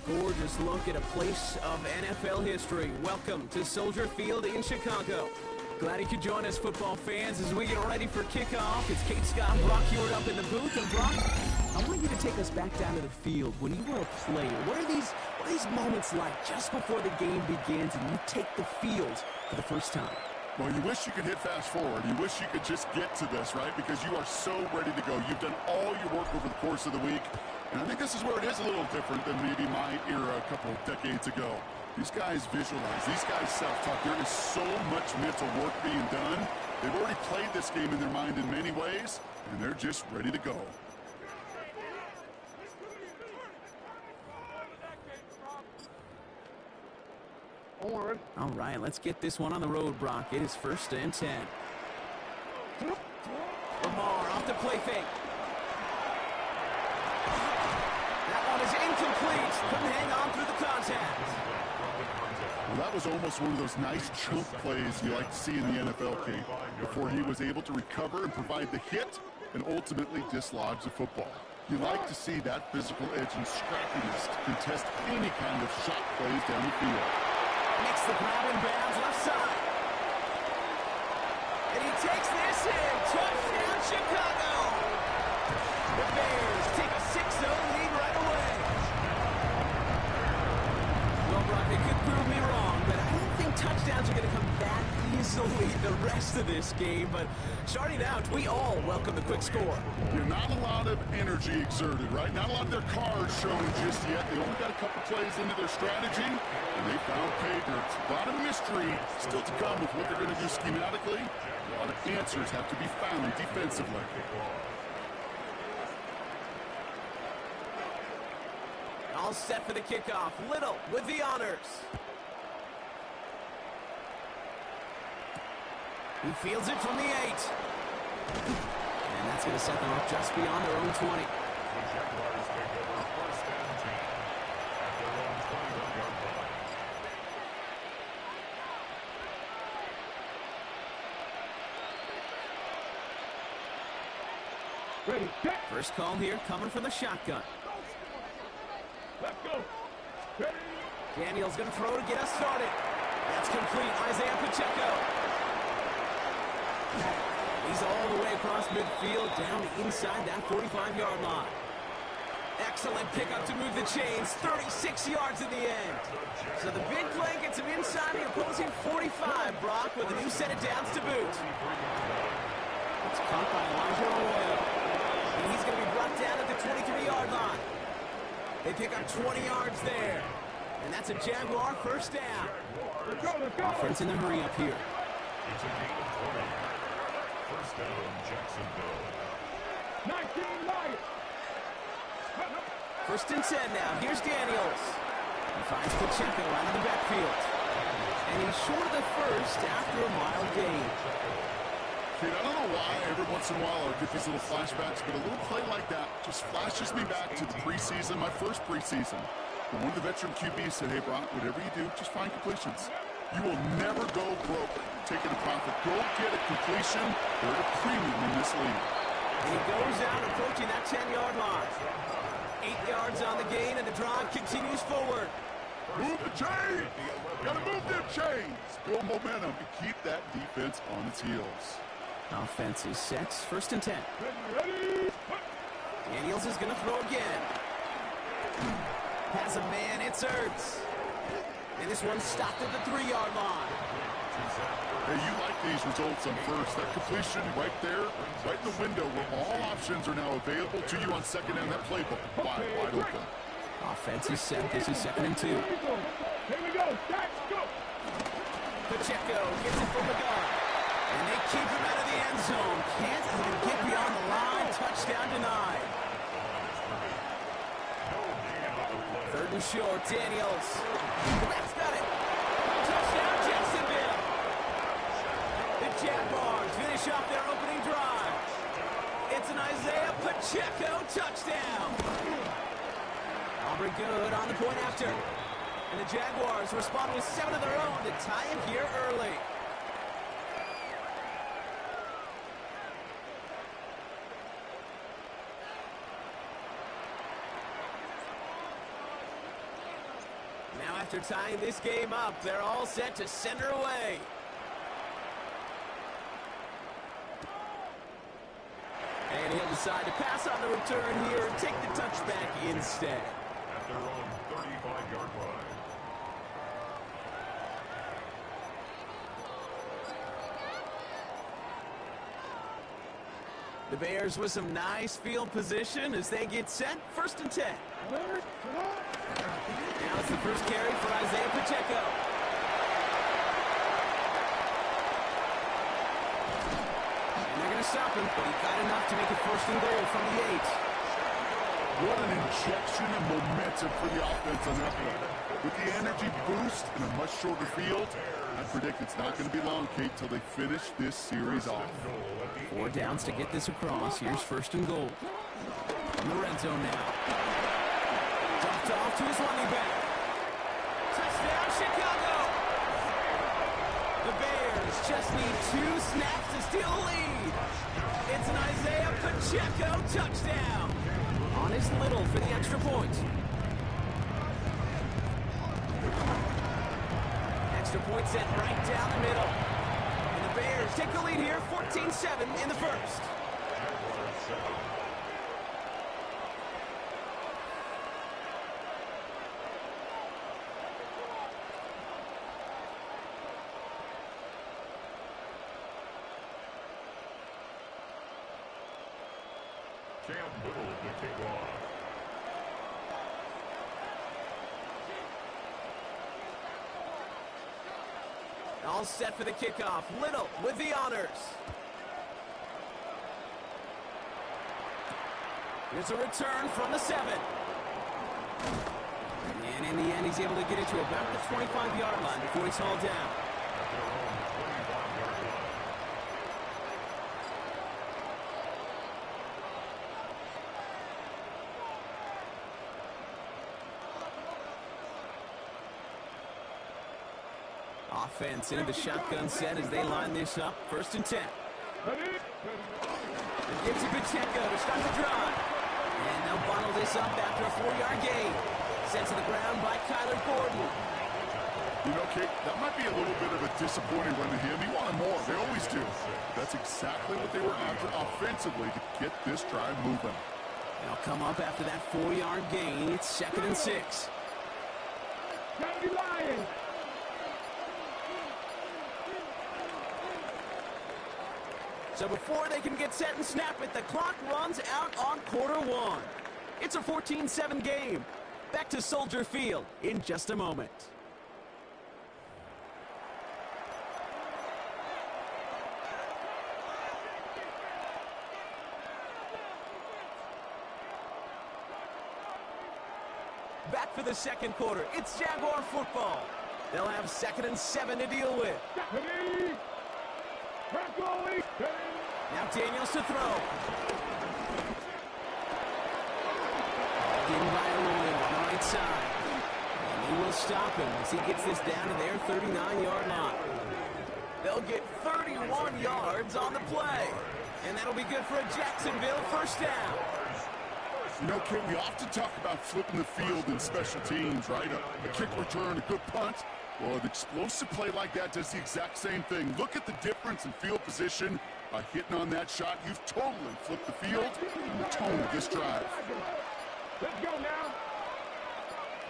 Gorgeous look at a place of NFL history. Welcome to Soldier Field in Chicago. Glad you could join us, football fans, as we get ready for kickoff. It's Kate Scott and Brock Hewitt up in the booth. And Brock, I want you to take us back down to the field. When you were a player, what are these moments like just before the game begins and you take the field for the first time? Well, you wish you could hit fast forward. You wish you could just get to this, right? Because you are so ready to go. You've done all your work over the course of the week. And I think this is where it is a little different than maybe my era a couple of decades ago. These guys visualize. These guys self-talk. There is so much mental work being done. They've already played this game in their mind in many ways, and they're just ready to go. All right, let's get this one on the road, Brock. It is 1st and 10. Lamar off the play fake. That one is incomplete. Couldn't hang on through the contact. Well, that was almost one of those nice chunk plays you like to see in the NFL, Kate, before he was able to recover and provide the hit and ultimately dislodge the football. You like to see that physical edge and scrappiness to contest any kind of shot plays down the field. Makes the grab and bounds left side. And he takes this in. Touchdown, Chicago. The Bears take a 6-0 lead right away. Well, Brock, they could prove me wrong, but I don't think touchdowns are going to come that easily the rest of this game. But starting out, we all welcome the quick score. Not a lot of energy exerted, right? Not a lot of their cards shown just yet. They only got a couple plays into their strategy, and they found pay dirt. A lot of mystery still to come with what they're going to do schematically. A lot of answers have to be found defensively. All set for the kickoff. Little with the honors. He fields it from the 8. And that's going to set them up just beyond their own 20. The Jaguars take over 1st and 10 at their own 21-yard line. Ready, check. First call here coming from the shotgun. Let's go. Ready. Daniel's going to throw to get us started. That's complete. Isaiah Pacheco. He's all the way across midfield, down inside that 45-yard line. Excellent pickup to move the chains. 36 yards in the end. So the big play gets him inside the opposing 45, Brock, with a new set of downs to boot. It's caught by Elijah Arroyo. And he's going to be brought down at the 23-yard line. They pick up 20 yards there. And that's a Jaguar first down. Let's go, let's go. Offense in the hurry up here. It's a gain of 20. 1st down, Jacksonville. 19 Lions. 1st and 10 now. Here's Daniels. He finds Pacheco out of the backfield. And he's short of the first after a mild gain. Kate, I don't know why every once in a while I get these little flashbacks, but a little play like that just flashes me back to the preseason, my first preseason. When one of the veteran QBs said, hey, Brock, whatever you do, just find completions. You will never go broke taking a profit. Go get a completion. They're at a premium in this league. And he goes out approaching that 10-yard line. 8 yards on the gain, and the drive continues forward. Move the chains. Gotta move them chains. Build momentum and keep that defense on its heels. Offense is set. 1st and 10. Ready. Daniels is going to throw again. Has a man. It's Ertz. And this one stopped at the 3-yard line. Hey, you like these results on first. That completion right there, right in the window where all options are now available to you on 2nd and that playbook wide open. Offense is set. This is 2nd and 2. Here we go. Let's go. Pacheco gets it from the guard. And they keep him out of the end zone. Can't even get beyond the line. Touchdown denied. 3rd and short. Daniels. That's got it. Touchdown, Jacksonville. The Jaguars finish off their opening drive. It's an Isaiah Pacheco touchdown. Aubrey good on the point after. And the Jaguars respond with 7 of their own to tie it here early. after tying this game up, they're all set to center away. And he'll decide to pass on the return here and take the touchback instead. At their own 35-yard line. The Bears with some nice field position as they get set. 1st and 10. Now it's the first carry for Isaiah Pacheco. And they're going to stop him, but he got enough to make it 1st and goal from the 8. What an injection of momentum for the offense on that play. With the energy boost and a much shorter field, I predict it's not going to be long, Kate, till they finish this series off. 4 downs to get this across. Here's 1st and goal. In the red zone now. Dropped off to his running back. Touchdown, Chicago! The Bears just need 2 snaps to steal a lead. It's an Isaiah Pacheco touchdown. Honest Little for the extra point. Extra point set right down the middle. And the Bears take the lead here, 14-7 in the first. Cam Little to kick off. All set for the kickoff. Little with the honors. Here's a return from the 7. And in the end, he's able to get it to about the 25-yard line before he's hauled down. At their own 25-yard line. Offense into the shotgun set as they line this up. 1st and 10. Gives it Pacheco to start the drive. And they'll bottle this up after a 4-yard gain. Sent to the ground by Kyler Gordon. You know, Kate, that might be a little bit of a disappointing run to him. He wanted more. They always do. That's exactly what they were after offensively to get this drive moving. They'll come up after that 4-yard gain. It's 2nd and 6. County Lions. So before they can get set and snap it, the clock runs out on quarter 1. It's a 14-7 game. Back to Soldier Field in just a moment. Back for the second quarter. It's Jaguar football. They'll have 2nd and 7 to deal with. Now Daniels to throw. In by Arroyo on the right side. And he will stop him as he gets this down to their 39-yard line. They'll get 31 yards on the play. And that'll be good for a Jacksonville 1st down. You know, Kate, we often talk about flipping the field in special teams, right? A kick return, a good punt. Well, an explosive play like that does the exact same thing. Look at the difference in field position. By hitting on that shot, you've totally flipped the field and the tone of this drive. Let's go now.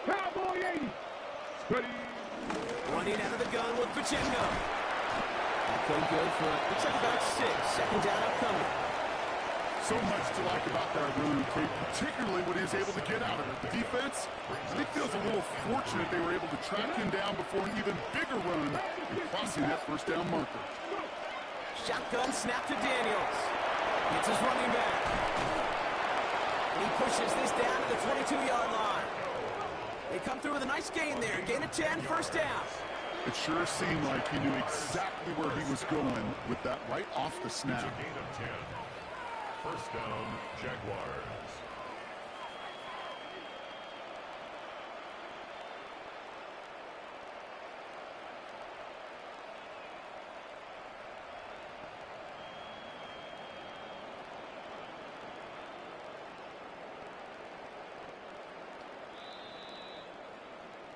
Cowboy 80. Ready. Running out of the gun with Pacheco. Going good for, looks like about 6. 2nd down upcoming. So much to like about that run, Kate, particularly what he was able to get out of it. The defense, I think, feels a little fortunate they were able to track him down before an even bigger run in crossing that 1st down marker. Shotgun snap to Daniels. It's his running back. And he pushes this down to the 22-yard line. They come through with a nice gain there. Gain of 10, 1st down. It sure seemed like he knew exactly where he was going with that right off the snap. It's a gain of 10. 1st down, Jaguars.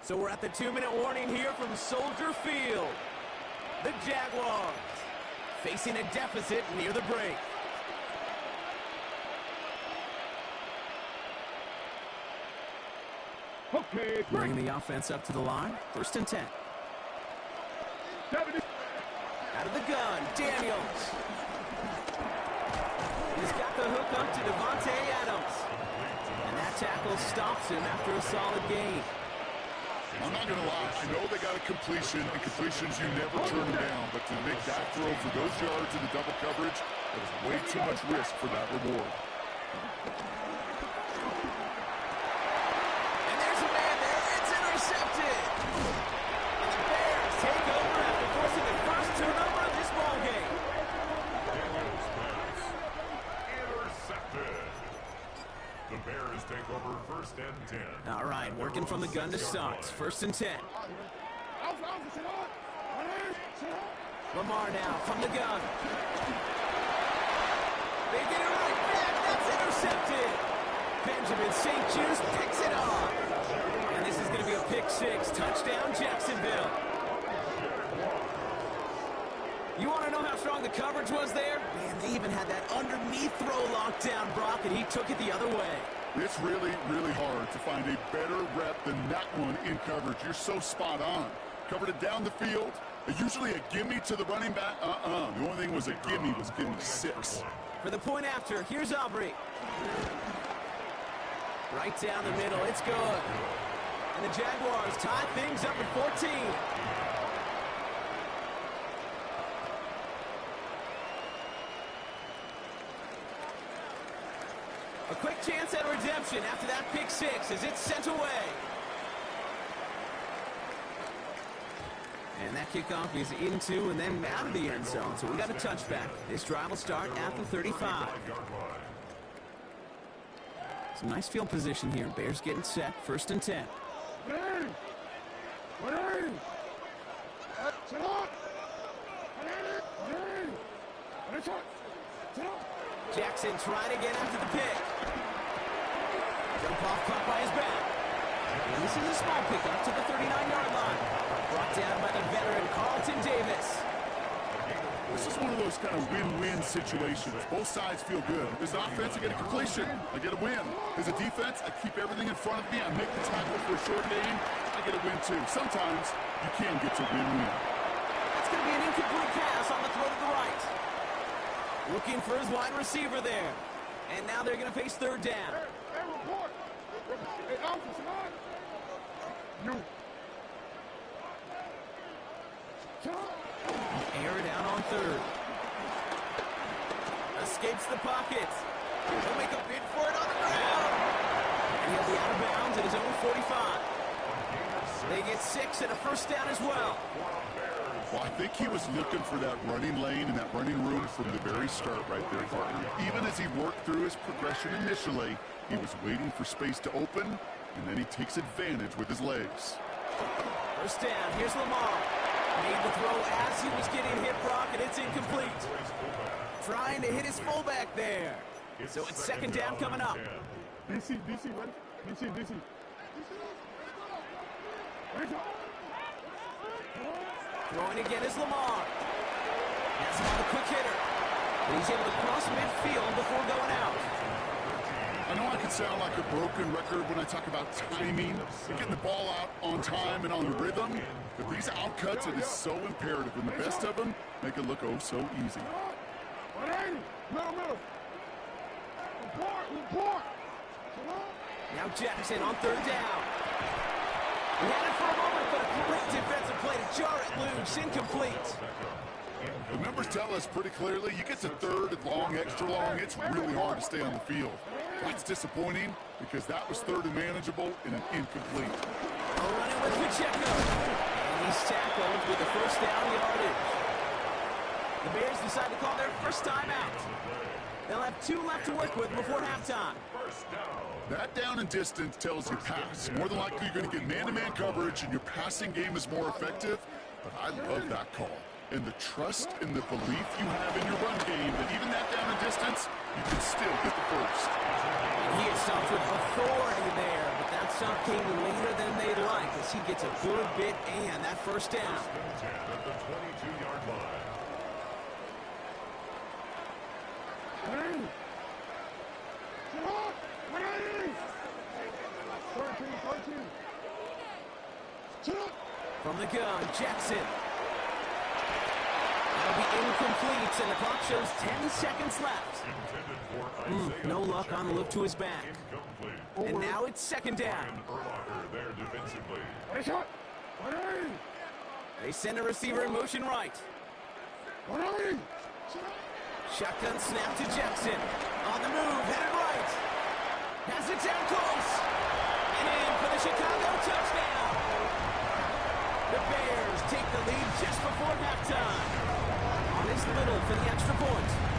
So we're at the 2-minute warning here from Soldier Field. The Jaguars facing a deficit near the break. Okay, Bringing the offense up to the line. 1st and 10. Out of the gun, Daniels. He's got the hook up to Devontae Adams. And that tackle stops him after a solid gain. I'm not going to lie. I know they got a completion, and completions you never turn them down. But to make that throw for those yards in the double coverage, there was way too much risk for that reward. And there's a man there. It's intercepted. And the Bears take over after forcing the first turnover of this ballgame. Intercepted. The Bears take over 1st and 10. All right, working from the gun to start. 1st and 10. Lamar now from the gun. They get it right back. That's intercepted. Benjamin St. Just picks it off. And this is going to be a pick 6. Touchdown, Jacksonville. You want to know how strong the coverage was there? Man, they even had that underneath throw locked down, Brock, and he took it the other way. It's really, really hard to find a better rep than that one in coverage. You're so spot on. Covered it down the field. Usually a gimme to the running back. The only thing was a gimme 6. For the point after, here's Aubrey. Right down the middle, it's good. And the Jaguars tie things up at 14. A quick chance at redemption after that pick 6 as it's sent away. And that kickoff is into and then out of the end zone. So we got a touchback. This drive will start at the 35. Some nice field position here. Bears getting set. 1st and 10. Jackson trying to get after the pick. Jump off caught by his back. And this is a small pickup to the 39-yard line. Brought down by the veteran Carlton Davis. This is one of those kind of win-win situations. Both sides feel good. As an offense, I get a completion. I get a win. As a defense, I keep everything in front of me. I make the tackle for a short gain. I get a win, too. Sometimes you can get to win-win. That's going to be an incomplete pass on the throw to the right. Looking for his wide receiver there. And now they're going to face 3rd down. Air it out on 3rd. Escapes the pocket. He'll make a bid for it on the ground. And he'll be out of bounds at his own 45. They get 6 and a 1st down as well. Well, I think he was looking for that running lane and that running room from the very start right there, partner. Even as he worked through his progression initially, he was waiting for space to open, and then he takes advantage with his legs. 1st down. Here's Lamar. Made the throw as he was getting hit, Brock, and it's incomplete. Trying to hit his fullback there. So it's 2nd down coming up. DC, ready? DC. Throwing again is Lamar. That's not a quick hitter. But he's able to cross midfield before going out. I know I can sound like a broken record when I talk about timing and getting the ball out on time and on the rhythm, but these outcuts, it is so imperative, and the best of them make it look oh so easy. Now Jackson on 3rd down. He had it for a moment, but a great defensive play to jar it loose. Incomplete. The numbers tell us pretty clearly, you get to 3rd and long, extra long, it's really hard to stay on the field. That's disappointing because that was 3rd and manageable and an incomplete. Running with Pacheco. And he's tackled with the 1st down yardage. The Bears decide to call their 1st timeout. They'll have 2 left to work with before halftime. That down and distance tells you pass. More than likely you're going to get man-to-man coverage and your passing game is more effective, but I love that call. and the trust and the belief you have in your run game that even that down the distance, you can still get the first. He is stopped with authority there, but that stop came later than they'd like as he gets a good bit and that first down. First and 10 at the 22-yard line. From the gun, Jackson. That'll be incomplete, and the clock shows 10 seconds left. Intended for Isaiah No luck on the look to his back. Incomplete. And now it's second down. And Urlacher there defensively. They send a receiver in motion right. Shotgun snap to Jackson. On the move, headed right. Has it down close. And in for the Chicago touchdown. The Bears take the lead just before halftime. On his Little for the extra point.